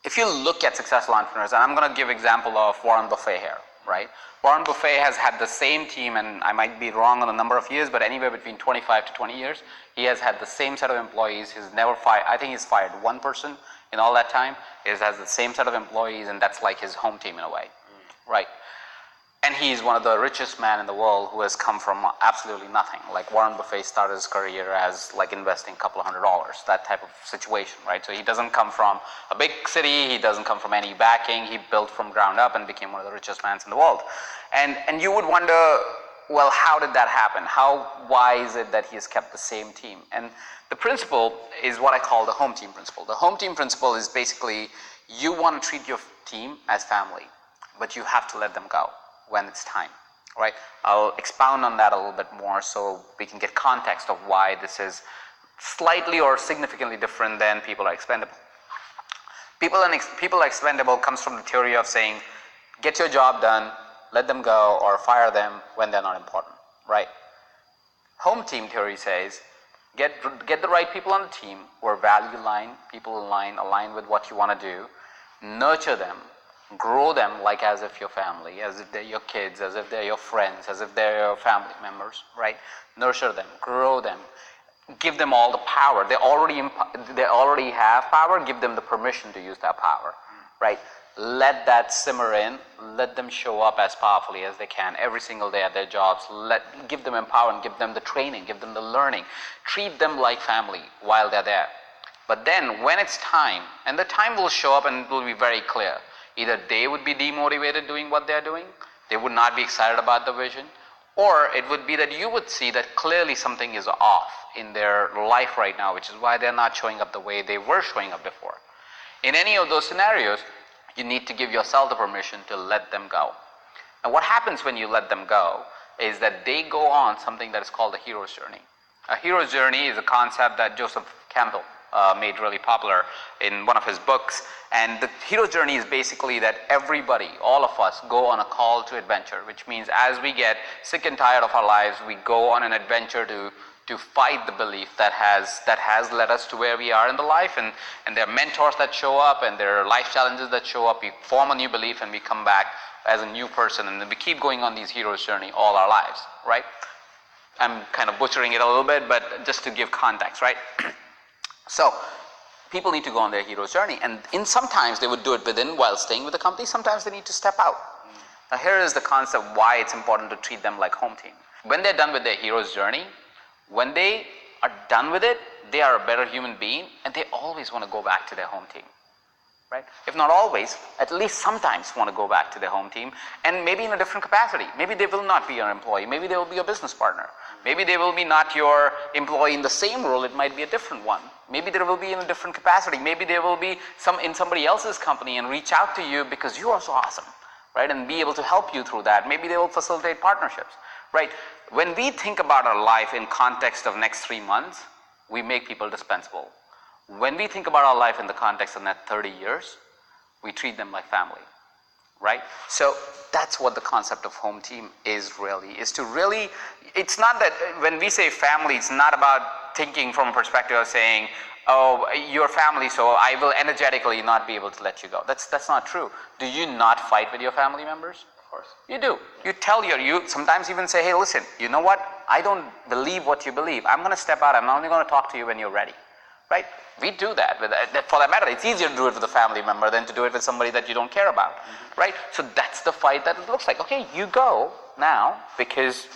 If you look at successful entrepreneurs, and I'm going to give example of Warren Buffett here, right? Warren Buffett has had the same team, and I might be wrong on the number of years, but anywhere between 25 to 20 years, he has had the same set of employees. He's never fired, I think he's fired one person in all that time. He has the same set of employees, and that's like his home team in a way, right? And he's one of the richest men in the world who has come from absolutely nothing. Like Warren Buffett started his career as like investing a couple of $100, that type of situation, right? So he doesn't come from a big city, he doesn't come from any backing, he built from ground up and became one of the richest men in the world. And you would wonder, well, how did that happen? Why is it that he has kept the same team? And the principle is what I call the home team principle. The home team principle is basically you want to treat your team as family, but you have to let them go when it's time, right? I'll expound on that a little bit more so we can get context of why this is slightly or significantly different than people are expendable. People are expendable comes from the theory of saying, get your job done, let them go, or fire them when they're not important, right? Home team theory says, get the right people on the team who are value aligned, people aligned with what you want to do, nurture them, grow them like as if you're family, as if they're your kids, as if they're your friends, as if they're your family members, right? Nurture them, grow them, give them all the power. They already have power, give them the permission to use that power, right? Let that simmer in, let them show up as powerfully as they can every single day at their jobs. Give them empowerment, give them the training, give them the learning, treat them like family while they're there. But then when it's time, and the time will show up and it will be very clear, either they would be demotivated doing what they're doing, they would not be excited about the vision, or it would be that you would see that clearly something is off in their life right now, which is why they're not showing up the way they were showing up before. In any of those scenarios, you need to give yourself the permission to let them go. And what happens when you let them go is that they go on something that is called a hero's journey. A hero's journey is a concept that Joseph Campbell made really popular in one of his books. And the hero's journey is basically that everybody, all of us, go on a call to adventure, which means as we get sick and tired of our lives, we go on an adventure to fight the belief that has led us to where we are in the life, and there are mentors that show up, and there are life challenges that show up. We form a new belief and we come back as a new person, and then we keep going on these hero's journey all our lives, right? I'm kind of butchering it a little bit, but just to give context, right? So people need to go on their hero's journey, and sometimes they would do it within while staying with the company. Sometimes they need to step out. Now here is the concept why it's important to treat them like home team. When they're done with their hero's journey, when they are done with it, they are a better human being, and they always want to go back to their home team, right? If not always, at least sometimes want to go back to their home team, and maybe in a different capacity. Maybe they will not be your employee. Maybe they will be your business partner. Maybe they will be not your employee in the same role. It might be a different one. Maybe they will be in a different capacity. Maybe they will be in somebody else's company and reach out to you because you are so awesome, right? And be able to help you through that. Maybe they will facilitate partnerships, right? When we think about our life in context of next 3 months, we make people dispensable. When we think about our life in the context of next 30 years, we treat them like family, right? So that's what the concept of home team is to really, it's not that when we say family, it's not about thinking from a perspective of saying, oh, you're family, so I will energetically not be able to let you go. That's not true. Do you not fight with your family members? You do. You tell you sometimes even say, hey, listen, you know what? I don't believe what you believe. I'm going to step out. I'm only going to talk to you when you're ready, right? We do that. For that matter, it's easier to do it with a family member than to do it with somebody that you don't care about, right? So that's the fight that it looks like. Okay, you go now because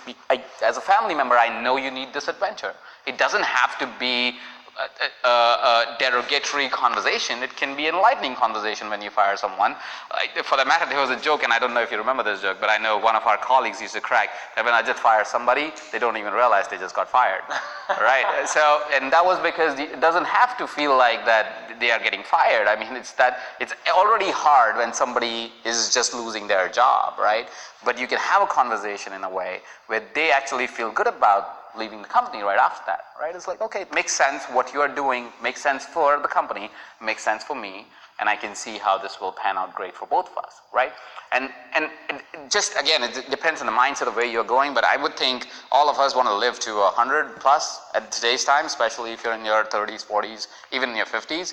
as a family member, I know you need this adventure. It doesn't have to be a derogatory conversation. It can be an enlightening conversation when you fire someone. For that matter, there was a joke, and I don't know if you remember this joke, but I know one of our colleagues used to crack that when I just fire somebody, they don't even realize they just got fired, right? So, and that was because it doesn't have to feel like that they are getting fired. I mean, it's already hard when somebody is just losing their job, right? But you can have a conversation in a way where they actually feel good about leaving the company right after that, right? It's like, okay, it makes sense. What you are doing makes sense for the company, makes sense for me, and I can see how this will pan out great for both of us, right? And just, again, it depends on the mindset of where you're going, but I would think all of us want to live to 100 plus at today's time, especially if you're in your 30s, 40s, even in your 50s.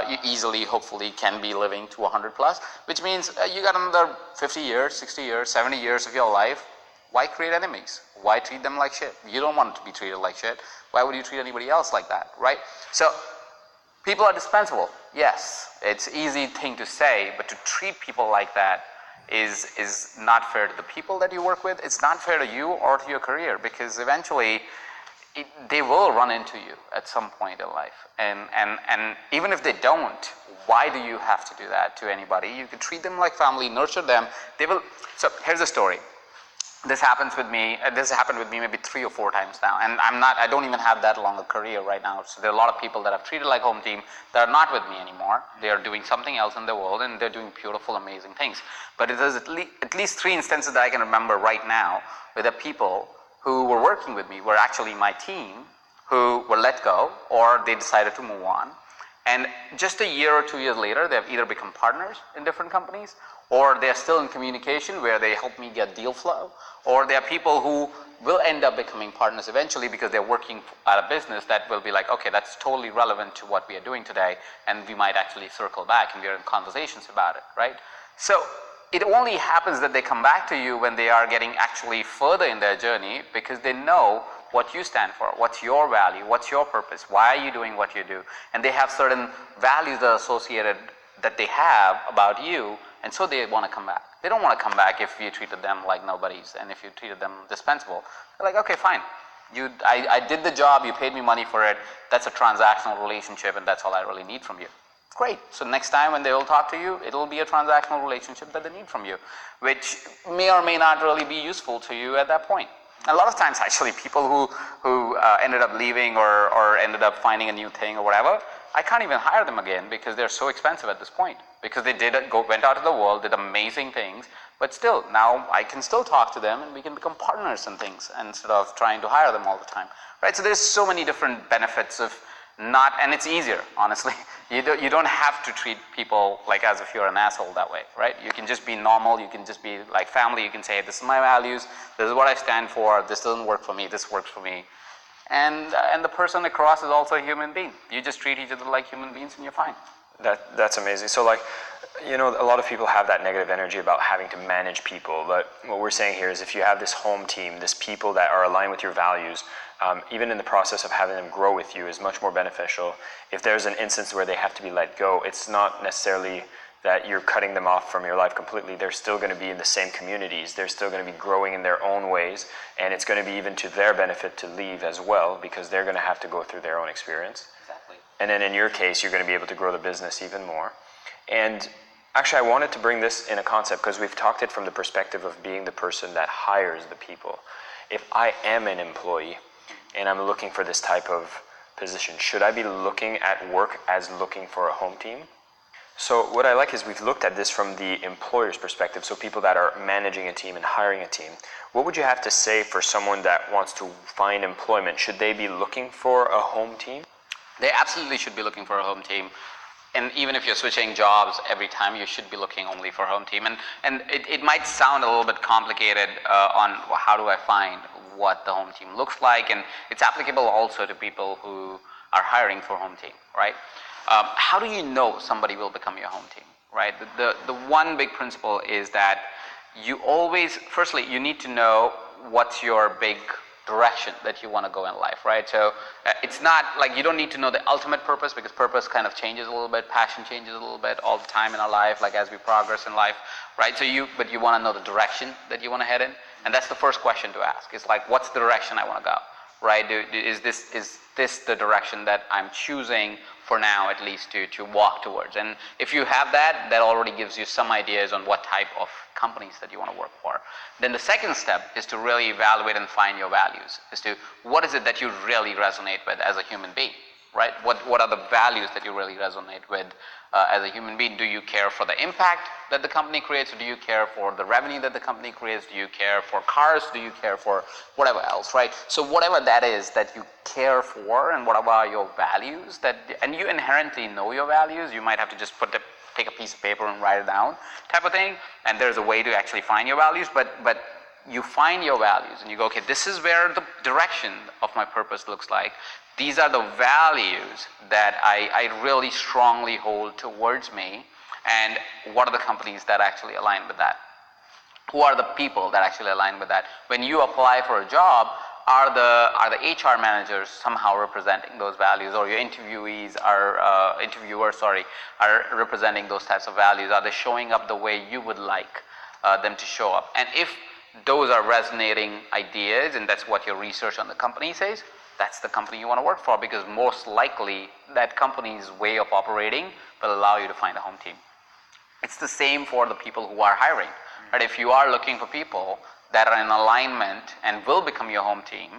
You easily, hopefully, can be living to 100 plus, which means you got another 50 years, 60 years, 70 years of your life. Why create enemies? Why treat them like shit? You don't want to be treated like shit. Why would you treat anybody else like that, right? So people are dispensable. Yes, it's an easy thing to say, but to treat people like that is not fair to the people that you work with. It's not fair to you or to your career, because eventually they will run into you at some point in life. And even if they don't, why do you have to do that to anybody? You can treat them like family, nurture them. They will. So here's a story. This happens with me. This happened with me maybe 3 or 4 times now, and I don't even have that long a career right now. So there are a lot of people that I've treated like home team that are not with me anymore. They are doing something else in the world, and they're doing beautiful, amazing things. But it is at least 3 instances that I can remember right now where the people who were working with me were actually my team, who were let go or they decided to move on. And just a year or 2 years later, they've either become partners in different companies, or they're still in communication where they help me get deal flow, or there are people who will end up becoming partners eventually because they're working at a business that will be like, okay, that's totally relevant to what we are doing today, and we might actually circle back and we're in conversations about it, right? So it only happens that they come back to you when they are getting actually further in their journey, because they know what you stand for, what's your value, what's your purpose, why are you doing what you do, and they have certain values that are associated that they have about you, and so they want to come back. They don't want to come back if you treated them like nobodies, and if you treated them dispensable. They're like, okay, fine. I did the job, you paid me money for it, that's a transactional relationship, and that's all I really need from you. Great. So next time when they will talk to you, it'll be a transactional relationship that they need from you, which may or may not really be useful to you at that point. A lot of times, actually, people who ended up leaving or ended up finding a new thing or whatever, I can't even hire them again because they're so expensive at this point. Because they went out of the world, did amazing things, but still, now I can still talk to them and we can become partners and things instead of trying to hire them all the time, right? So there's so many different benefits of And it's easier, honestly. You don't have to treat people like as if you're an asshole that way, right? You can just be normal, you can just be like family, you can say, this is my values, this is what I stand for, this doesn't work for me, this works for me. And the person across is also a human being. You just treat each other like human beings and you're fine. That's amazing. So like, a lot of people have that negative energy about having to manage people, but what we're saying here is if you have this home team, this people that are aligned with your values, even in the process of having them grow with you is much more beneficial. If there's an instance where they have to be let go, it's not necessarily that you're cutting them off from your life completely. They're still going to be in the same communities. They're still going to be growing in their own ways, and it's going to be even to their benefit to leave as well, because they're going to have to go through their own experience. Exactly. And then in your case, you're going to be able to grow the business even more. And actually, I wanted to bring this in a concept because we've talked it from the perspective of being the person that hires the people. If I am an employee and I'm looking for this type of position, should I be looking at work as looking for a home team? So what I like is we've looked at this from the employer's perspective, so people that are managing a team and hiring a team. What would you have to say for someone that wants to find employment? Should they be looking for a home team? They absolutely should be looking for a home team. And even if you're switching jobs every time, you should be looking only for a home team. And it might sound a little bit complicated on how do I find what the home team looks like, and it's applicable also to people who are hiring for a home team, right? How do you know somebody will become your home team, right? The one big principle is that firstly, you need to know what's your big direction that you want to go in life, right? So it's not like you don't need to know the ultimate purpose, because purpose kind of changes a little bit, passion changes a little bit all the time in our life, like as we progress in life, right? But you want to know the direction that you want to head in, and that's the first question to ask. It's like, what's the direction I want to go, right? Is this the direction that I'm choosing for now, at least to walk towards? And if you have that already gives you some ideas on what type of companies that you want to work for. Then the second step is to really evaluate and find your values, as to what is it that you really resonate with as a human being, right? What are the values that you really resonate with as a human being? Do you care for the impact that the company creates, or do you care for the revenue that the company creates? Do you care for cars? Do you care for whatever else, right? So whatever that is that you care for, and what are your values and you inherently know your values. You might have to just take a piece of paper and write it down type of thing, and there's a way to actually find your values, but you find your values and you go, okay, this is where the direction of my purpose looks like. These are the values that I really strongly hold towards me, and what are the companies that actually align with that? Who are the people that actually align with that? When you apply for a job, are the HR managers somehow representing those values, or your interviewers are representing those types of values? Are they showing up the way you would like them to show up? And if those are resonating ideas, and that's what your research on the company says, that's the company you want to work for, because most likely that company's way of operating will allow you to find a home team. It's the same for the people who are hiring, right? If you are looking for people that are in alignment and will become your home team,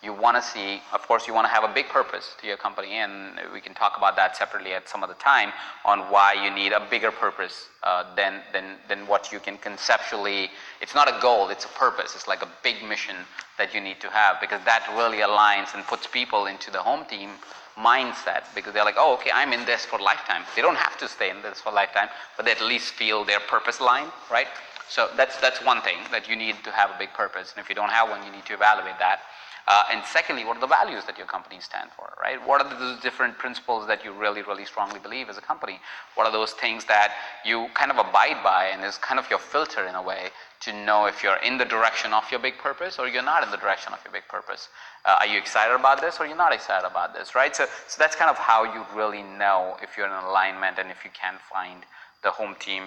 you want to see, of course, you want to have a big purpose to your company, and we can talk about that separately at some other time on why you need a bigger purpose than what you can conceptually. It's not a goal, it's a purpose. It's like a big mission that you need to have, because that really aligns and puts people into the home team mindset, because they're like, oh, okay, I'm in this for lifetime. They don't have to stay in this for lifetime, but they at least feel their purpose line, right? So that's one thing, that you need to have a big purpose, and if you don't have one, you need to evaluate that. And secondly, what are the values that your company stand for, right? What are those different principles that you really, really strongly believe as a company? What are those things that you kind of abide by, and is kind of your filter in a way to know if you're in the direction of your big purpose or you're not in the direction of your big purpose? Are you excited about this or you're not excited about this, right? So that's kind of how you really know if you're in alignment and if you can find the home team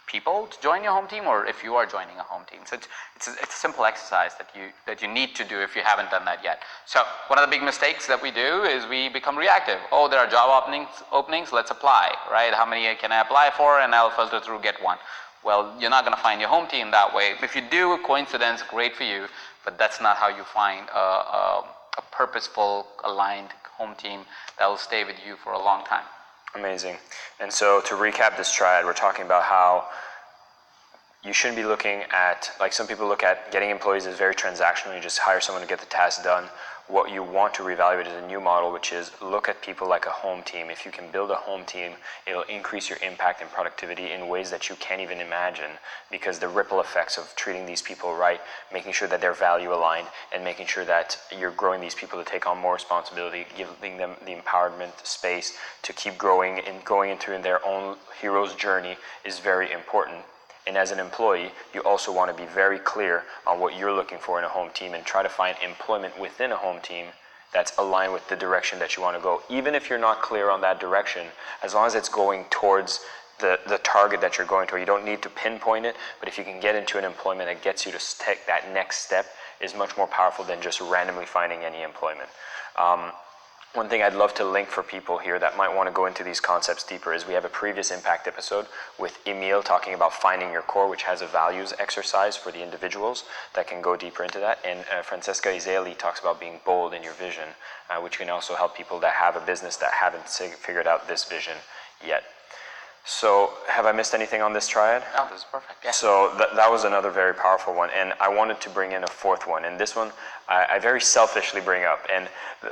people to join your home team, or if you are joining a home team. So it's a simple exercise that you need to do if you haven't done that yet. So one of the big mistakes that we do is we become reactive. Oh, there are job openings, let's apply, right? How many can I apply for? And I'll filter through, get one. Well, you're not going to find your home team that way. If you do, a coincidence, great for you, but that's not how you find a purposeful, aligned home team that will stay with you for a long time. Amazing. And so to recap this triad, we're talking about how you shouldn't be looking at, like some people look at getting employees as very transactional. You just hire someone to get the task done. what you want to reevaluate is a new model, which is look at people like a home team. If you can build a home team, it'll increase your impact and productivity in ways that you can't even imagine, because the ripple effects of treating these people right, making sure that they're value aligned, and making sure that you're growing these people to take on more responsibility, giving them the empowerment space to keep growing and going into their own hero's journey is very important. And as an employee, you also want to be very clear on what you're looking for in a home team and try to find employment within a home team that's aligned with the direction that you want to go. Even if you're not clear on that direction, as long as it's going towards the target that you're going to, you don't need to pinpoint it, but if you can get into an employment that gets you to take that next step, is much more powerful than just randomly finding any employment. One thing I'd love to link for people here that might want to go into these concepts deeper is we have a previous impact episode with Emil talking about finding your core, which has a values exercise for the individuals that can go deeper into that. And Francesca Iseli talks about being bold in your vision, which can also help people that have a business that haven't figured out this vision yet. So have I missed anything on this triad? No, this is perfect. Yeah. So that was another very powerful one, and I wanted to bring in a fourth one, and this one I very selfishly bring up, and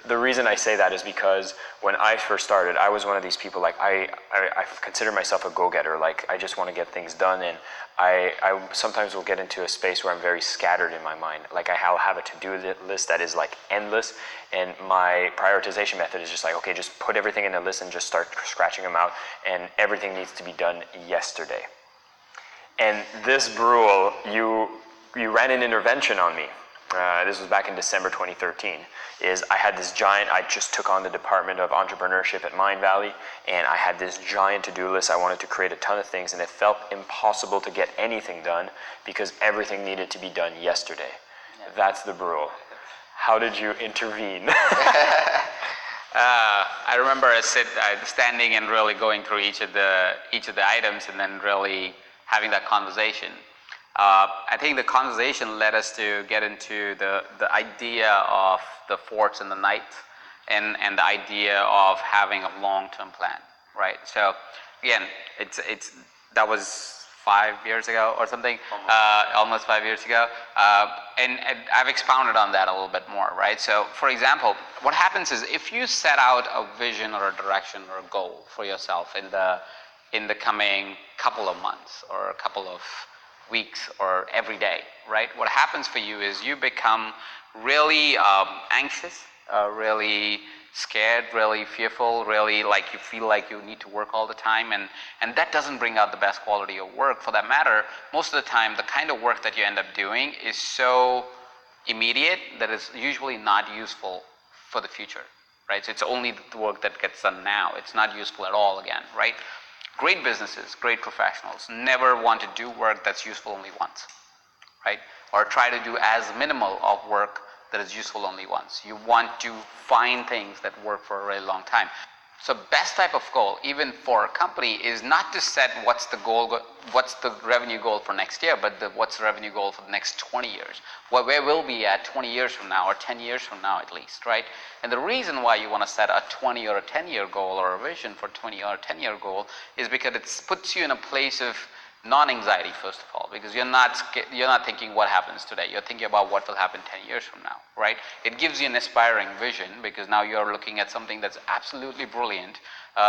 the reason I say that is because when I first started, I was one of these people, like I consider myself a go-getter, like I just want to get things done, and I sometimes will get into a space where I'm very scattered in my mind. Like I'll have a to-do list that is like endless, and my prioritization method is just like, okay, just put everything in a list and just start scratching them out, and everything needs to be done yesterday. And this Brule, you ran an intervention on me. This was back in December 2013, is I had this giant, I just took on the Department of Entrepreneurship at Mindvalley, and I had this giant to-do list. I wanted to create a ton of things, and it felt impossible to get anything done because everything needed to be done yesterday. Yeah. That's the Brule. How did you intervene? I remember standing and really going through each of the items and then really having that conversation. I think the conversation led us to get into the idea of the forts in the night and the idea of having a long-term plan, right? So again, that was 5 years ago or something, almost 5 years ago, and I've expounded on that a little bit more, right? So for example, what happens is if you set out a vision or a direction or a goal for yourself in the coming couple of months or a couple of weeks or every day, right? What happens for you is you become really anxious, really scared, really fearful, really like you feel like you need to work all the time, and that doesn't bring out the best quality of work. For that matter, most of the time the kind of work that you end up doing is so immediate that it's usually not useful for the future, right? So it's only the work that gets done now. It's not useful at all again, right? Great businesses, great professionals never want to do work that's useful only once, right? Or try to do as minimal of work that is useful only once. You want to find things that work for a really long time. So best type of goal, even for a company, is not to set what's the revenue goal for next year, but what's the revenue goal for the next 20 years. Well, where we'll be at 20 years from now or 10 years from now at least, right? And the reason why you want to set a 20 or a 10-year goal or a vision for 20 or a 10-year goal is because it puts you in a place of non-anxiety, first of all, because you're not thinking what happens today. You're thinking about what will happen 10 years from now, right? It gives you an aspiring vision because now you're looking at something that's absolutely brilliant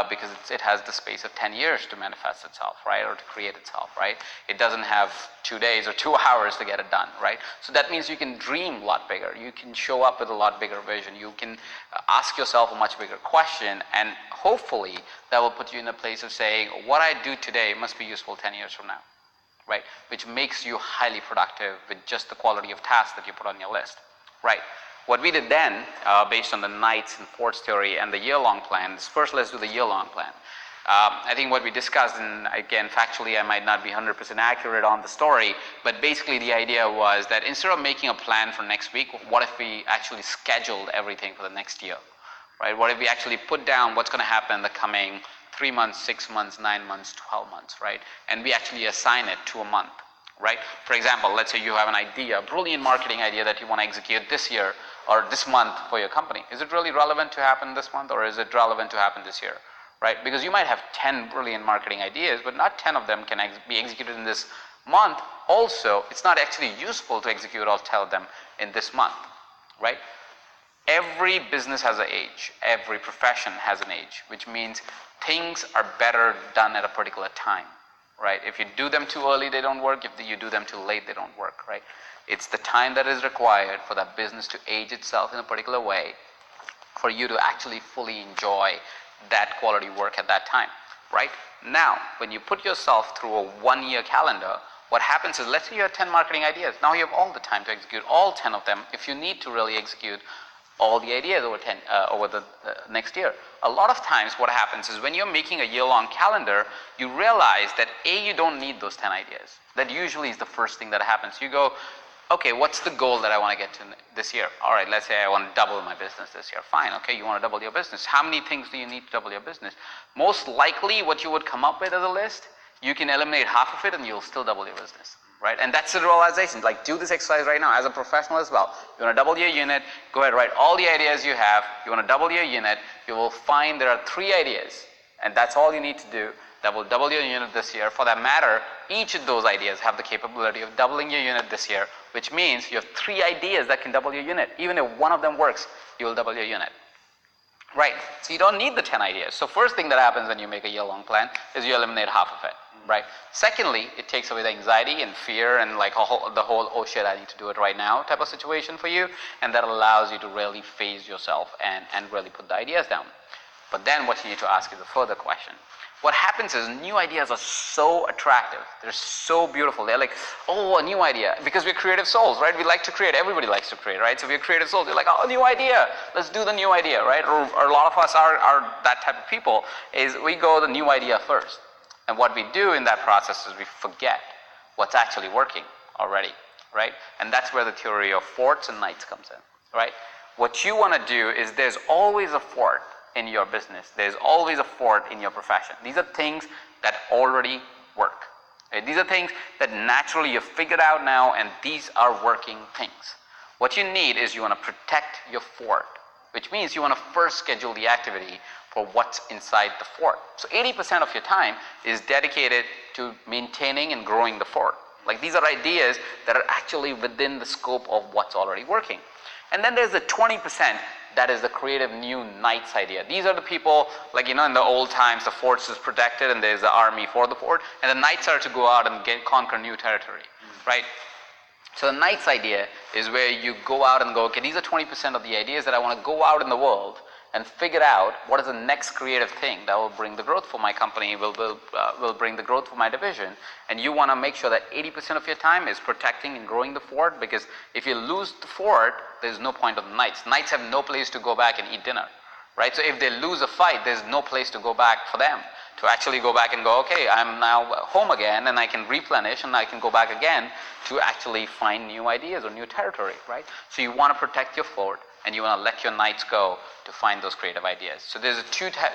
because it has the space of 10 years to manifest itself, right? Or to create itself, right? It doesn't have 2 days or 2 hours to get it done, right? So that means you can dream a lot bigger. You can show up with a lot bigger vision. You can ask yourself a much bigger question, and hopefully that will put you in a place of saying, what I do today must be useful 10 years from now, right? Which makes you highly productive with just the quality of tasks that you put on your list, right? What we did then, based on the nights and forts theory and the year-long plan, is first let's do the year-long plan. I think what we discussed, and again, factually I might not be 100% accurate on the story, but basically the idea was that instead of making a plan for next week, what if we actually scheduled everything for the next year, right? What if we actually put down what's going to happen in the coming 3 months, 6 months, 9 months, 12 months, right? And we actually assign it to a month, right? For example, let's say you have an idea, a brilliant marketing idea that you want to execute this year or this month for your company. Is it really relevant to happen this month, or is it relevant to happen this year, right? Because you might have 10 brilliant marketing ideas, but not 10 of them can be executed in this month. Also, it's not actually useful to execute all 10 of them in this month, right? Every business has an age, every profession has an age, which means things are better done at a particular time, right? If you do them too early, they don't work. If you do them too late, they don't work, right? It's the time that is required for that business to age itself in a particular way for you to actually fully enjoy that quality work at that time, right? Now, when you put yourself through a 1-year calendar, what happens is, let's say you have 10 marketing ideas. Now you have all the time to execute all 10 of them if you need to really execute all the ideas over the next year. A lot of times what happens is when you're making a year-long calendar, you realize that you don't need those 10 ideas. That usually is the first thing that happens. You go, okay, what's the goal that I want to get to this year? All right, let's say I want to double my business this year. Fine, okay, you want to double your business. How many things do you need to double your business? Most likely what you would come up with as a list, you can eliminate half of it and you'll still double your business. Right? And that's the realization. Like, do this exercise right now as a professional as well. You want to double your unit, go ahead, write all the ideas you have. You want to double your unit, you will find there are 3 ideas, and that's all you need to do that will double your unit this year. For that matter, each of those ideas have the capability of doubling your unit this year, which means you have 3 ideas that can double your unit. Even if one of them works, you will double your unit. Right? So you don't need the 10 ideas. So first thing that happens when you make a year-long plan is you eliminate half of it. Right. Secondly, it takes away the anxiety and fear and like the whole, oh shit, I need to do it right now type of situation for you. And that allows you to really phase yourself and really put the ideas down. But then what you need to ask is a further question. What happens is new ideas are so attractive. They're so beautiful. They're like, oh, a new idea. Because we're creative souls, right? We like to create. Everybody likes to create, right? So we're creative souls. You're like, oh, a new idea. Let's do the new idea, right? Or a lot of us are that type of people, is we go the new idea first. And what we do in that process is we forget what's actually working already, right? And that's where the theory of forts and knights comes in, right? What you want to do is there's always a fort in your business. There's always a fort in your profession. These are things that already work. Right? These are things that naturally you've figured out now, and these are working things. What you need is you want to protect your fort, which means you want to first schedule the activity for what's inside the fort. So 80% of your time is dedicated to maintaining and growing the fort. Like, these are ideas that are actually within the scope of what's already working. And then there's the 20% that is the creative new knights idea. These are the people, like, in the old times, the forts is protected and there's the army for the fort, and the knights are to go out and conquer new territory, right? So the knights idea is where you go out and go, okay, these are 20% of the ideas that I want to go out in the world and figure out what is the next creative thing that will bring the growth for my company, will bring the growth for my division. And you want to make sure that 80% of your time is protecting and growing the fort, because if you lose the fort, there's no point of the knights. Knights have no place to go back and eat dinner, right? So if they lose a fight, there's no place to go back for them to actually go back and go, okay, I'm now home again and I can replenish and I can go back again to actually find new ideas or new territory, right? So you want to protect your fort, and you want to let your knights go to find those creative ideas. So there's a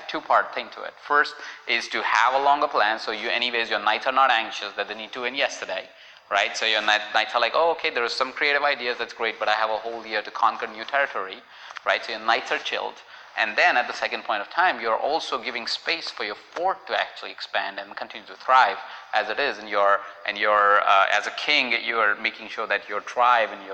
two-part thing to it. First is to have a longer plan, so your knights are not anxious that they need to win yesterday, right? So your knights are like, oh, okay, there are some creative ideas, that's great, but I have a whole year to conquer new territory, right? So your knights are chilled. And then at the second point of time, you're also giving space for your fort to actually expand and continue to thrive as it is. And as a king, you're making sure that your tribe and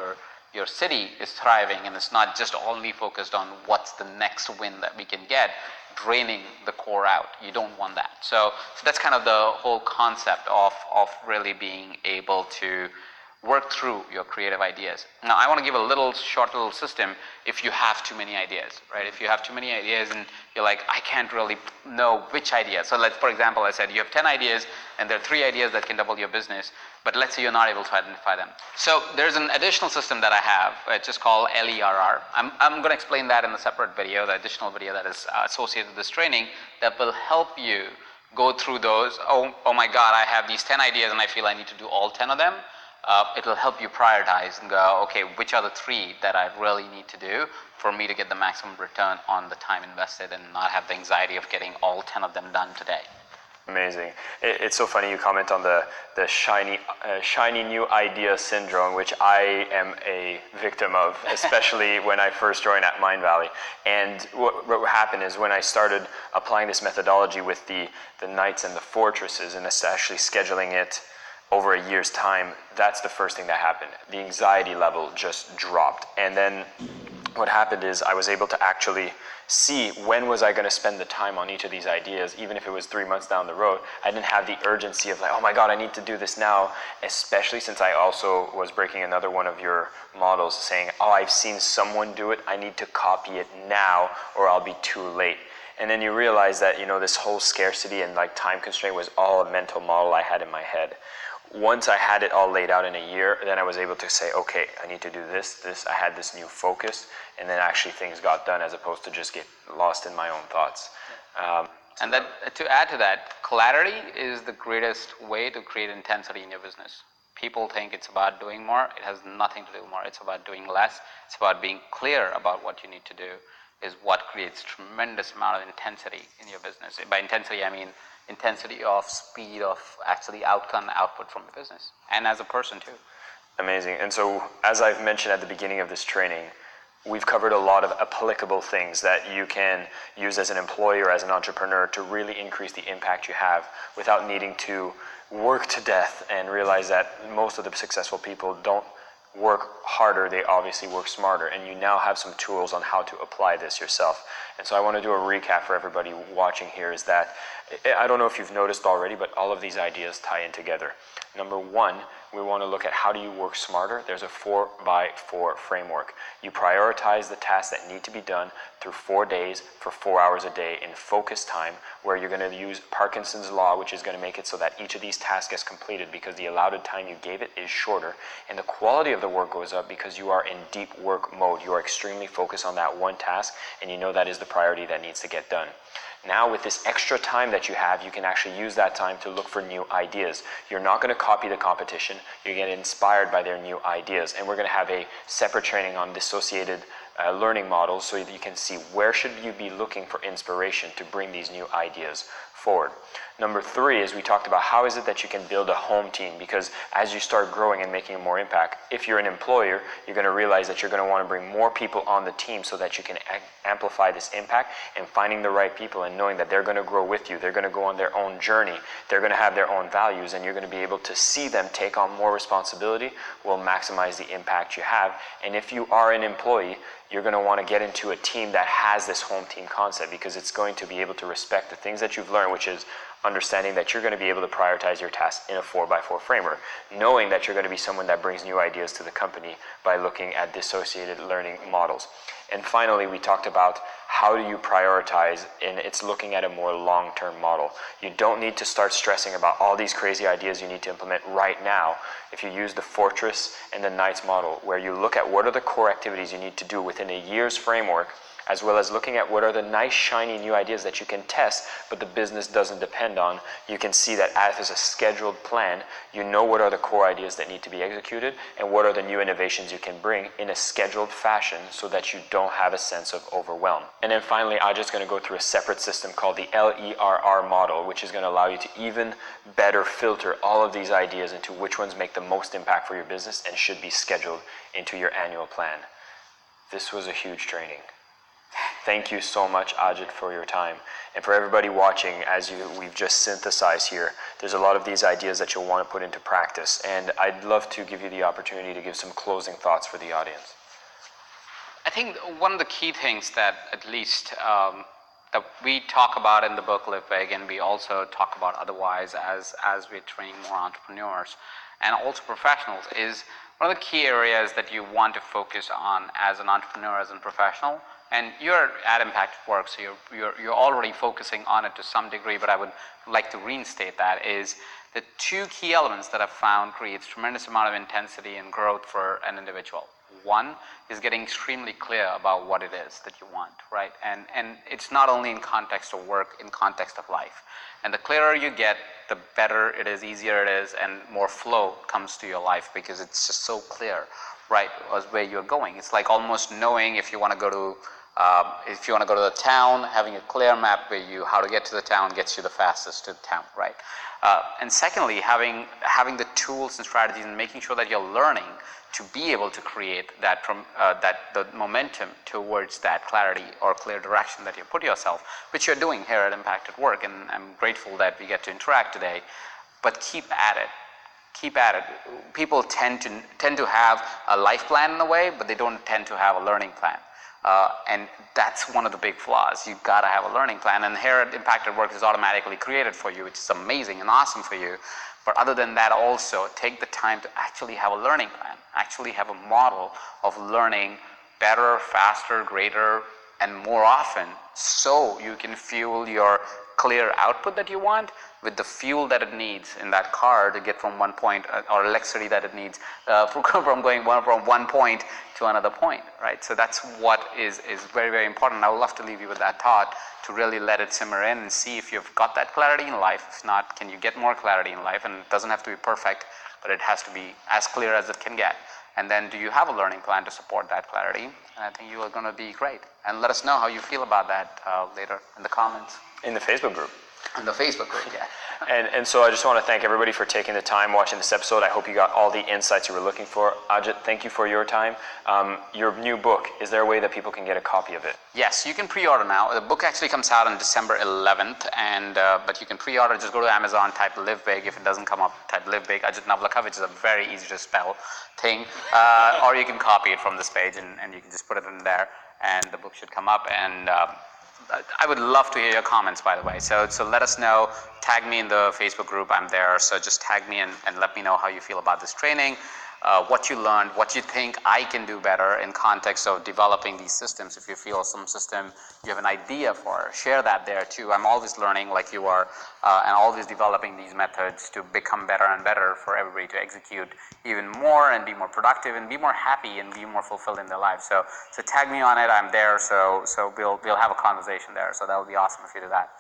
your city is thriving, and it's not just only focused on what's the next win that we can get, draining the core out. You don't want that. So that's kind of the whole concept of really being able to work through your creative ideas. Now, I want to give a short little system if you have too many ideas, right? If you have too many ideas and you're like, I can't really know which idea. So for example, I said you have 10 ideas and there are 3 ideas that can double your business, but let's say you're not able to identify them. So there's an additional system that I have, it's just called LERR. I'm going to explain that in a separate video, the additional video that is associated with this training, that will help you go through those. Oh my God, I have these 10 ideas and I feel I need to do all 10 of them. It will help you prioritize and go, okay, which are the 3 that I really need to do for me to get the maximum return on the time invested and not have the anxiety of getting all 10 of them done today. Amazing. It's so funny you comment on the shiny new idea syndrome, which I am a victim of, especially when I first joined at Mindvalley. And what happened is when I started applying this methodology with the knights and the fortresses and actually scheduling it over a year's time, that's the first thing that happened. The anxiety level just dropped. And then what happened is I was able to actually see when was I going to spend the time on each of these ideas, even if it was 3 months down the road. I didn't have the urgency of like, oh my God, I need to do this now, especially since I also was breaking another one of your models saying, oh, I've seen someone do it, I need to copy it now or I'll be too late. And then you realize that, this whole scarcity and like time constraint was all a mental model I had in my head. Once I had it all laid out in a year, then I was able to say, okay, I need to do this. I had this new focus, and then actually things got done as opposed to just get lost in my own thoughts. And that, to add to that, clarity is the greatest way to create intensity in your business. People think it's about doing more. It has nothing to do more. It's about doing less. It's about being clear about what you need to do is what creates tremendous amount of intensity in your business. By intensity, I mean intensity of speed of actually output from the business, and as a person too. Amazing. And so, as I've mentioned at the beginning of this training, we've covered a lot of applicable things that you can use as an employee or as an entrepreneur to really increase the impact you have without needing to work to death, and realize that most of the successful people don't work harder, they obviously work smarter, and you now have some tools on how to apply this yourself. And so I want to do a recap for everybody watching here is that, I don't know if you've noticed already, but all of these ideas tie in together. Number one, we want to look at how do you work smarter. There's a 4x4 framework. You prioritize the tasks that need to be done through 4 days for 4 hours a day in focus time, where you're going to use Parkinson's law, which is going to make it so that each of these tasks gets completed because the allotted time you gave it is shorter, and the quality of the work goes up because you are in deep work mode. You are extremely focused on that one task, and you know that is the priority that needs to get done. Now with this extra time that you have, you can actually use that time to look for new ideas. You're not going to copy the competition, you get inspired by their new ideas. And we're going to have a separate training on dissociated learning models so that you can see where should you be looking for inspiration to bring these new ideas forward. Number three is we talked about how is it that you can build a home team, because as you start growing and making more impact, if you're an employer, you're going to realize that you're going to want to bring more people on the team so that you can amplify this impact, and finding the right people and knowing that they're going to grow with you, they're going to go on their own journey, they're going to have their own values, and you're going to be able to see them take on more responsibility will maximize the impact you have. And if you are an employee, you're going to want to get into a team that has this home team concept, because it's going to be able to respect the things that you've learned, which is understanding that you're going to be able to prioritize your tasks in a 4x4 framework, knowing that you're going to be someone that brings new ideas to the company by looking at dissociated learning models. And finally, we talked about how do you prioritize, and it's looking at a more long-term model. You don't need to start stressing about all these crazy ideas you need to implement right now. If you use the Fortress and the Knights model, where you look at what are the core activities you need to do within a year's framework, as well as looking at what are the nice shiny new ideas that you can test but the business doesn't depend on, you can see that as a scheduled plan, you know what are the core ideas that need to be executed and what are the new innovations you can bring in a scheduled fashion so that you don't have a sense of overwhelm. And then finally, I'm just going to go through a separate system called the LERR model, which is going to allow you to even better filter all of these ideas into which ones make the most impact for your business and should be scheduled into your annual plan. This was a huge training. Thank you so much, Ajit, for your time. And for everybody watching, we've just synthesized here, there's a lot of these ideas that you'll want to put into practice. And I'd love to give you the opportunity to give some closing thoughts for the audience. I think one of the key things that at least that we talk about in the book Live Big, and we also talk about otherwise as we're training more entrepreneurs and also professionals, is one of the key areas that you want to focus on as an entrepreneur, as a professional. And you're at Impact at Work, so you're already focusing on it to some degree, but I would like to reinstate that, is the two key elements that I've found creates tremendous amount of intensity and growth for an individual. One is getting extremely clear about what it is that you want, right? And it's not only in context of work, in context of life. And the clearer you get, the better it is, easier it is, and more flow comes to your life because it's just so clear, right, as where you're going. It's like almost knowing if you want to go to the town, having a clear map where how to get to the town gets you the fastest to the town, right? And secondly, having the tools and strategies and making sure that you're learning to be able to create that the momentum towards that clarity or clear direction that you put yourself, which you're doing here at Impact at Work, and I'm grateful that we get to interact today. But keep at it. Keep at it. People tend to have a life plan in a way, but they don't tend to have a learning plan. And that's one of the big flaws. You've got to have a learning plan, and here at Impact at Work is automatically created for you, which is amazing and awesome for you. But other than that, also take the time to actually have a learning plan, actually have a model of learning better, faster, greater, and more often, so you can fuel your clear output that you want with the fuel that it needs in that car to get from one point, or electricity that it needs from going from one point to another point, right? So that's what is very, very important. I would love to leave you with that thought, to really let it simmer in and see if you've got that clarity in life. If not, can you get more clarity in life? And it doesn't have to be perfect, but it has to be as clear as it can get. And then, do you have a learning plan to support that clarity? And I think you are going to be great. And let us know how you feel about that later in the comments. In the Facebook group. In the Facebook group, yeah. And so I just want to thank everybody for taking the time watching this episode. I hope you got all the insights you were looking for. Ajit, thank you for your time. Your new book, is there a way that people can get a copy of it? Yes, you can pre-order now. The book actually comes out on December 11th, and but you can pre-order. Just go to Amazon, type Live Big. If it doesn't come up, type Live Big. Ajit Nawalkar, which is a very easy to spell thing. Or you can copy it from this page, and you can just put it in there, and the book should come up. And I would love to hear your comments, by the way. So let us know. Tag me in the Facebook group. I'm there. So just tag me and let me know how you feel about this training, what you learned, what you think I can do better in context of developing these systems. If you feel some system you have an idea for, share that there too. I'm always learning like you are, and always developing these methods to become better and better for everybody to execute even more and be more productive and be more happy and be more fulfilled in their lives. So tag me on it. I'm there. So we'll have a conversation there. So that would be awesome if you do that.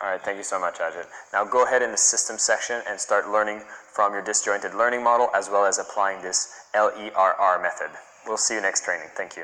All right, thank you so much, Ajit. Now go ahead in the systems section and start learning from your disjointed learning model, as well as applying this LERR method. We'll see you next training. Thank you.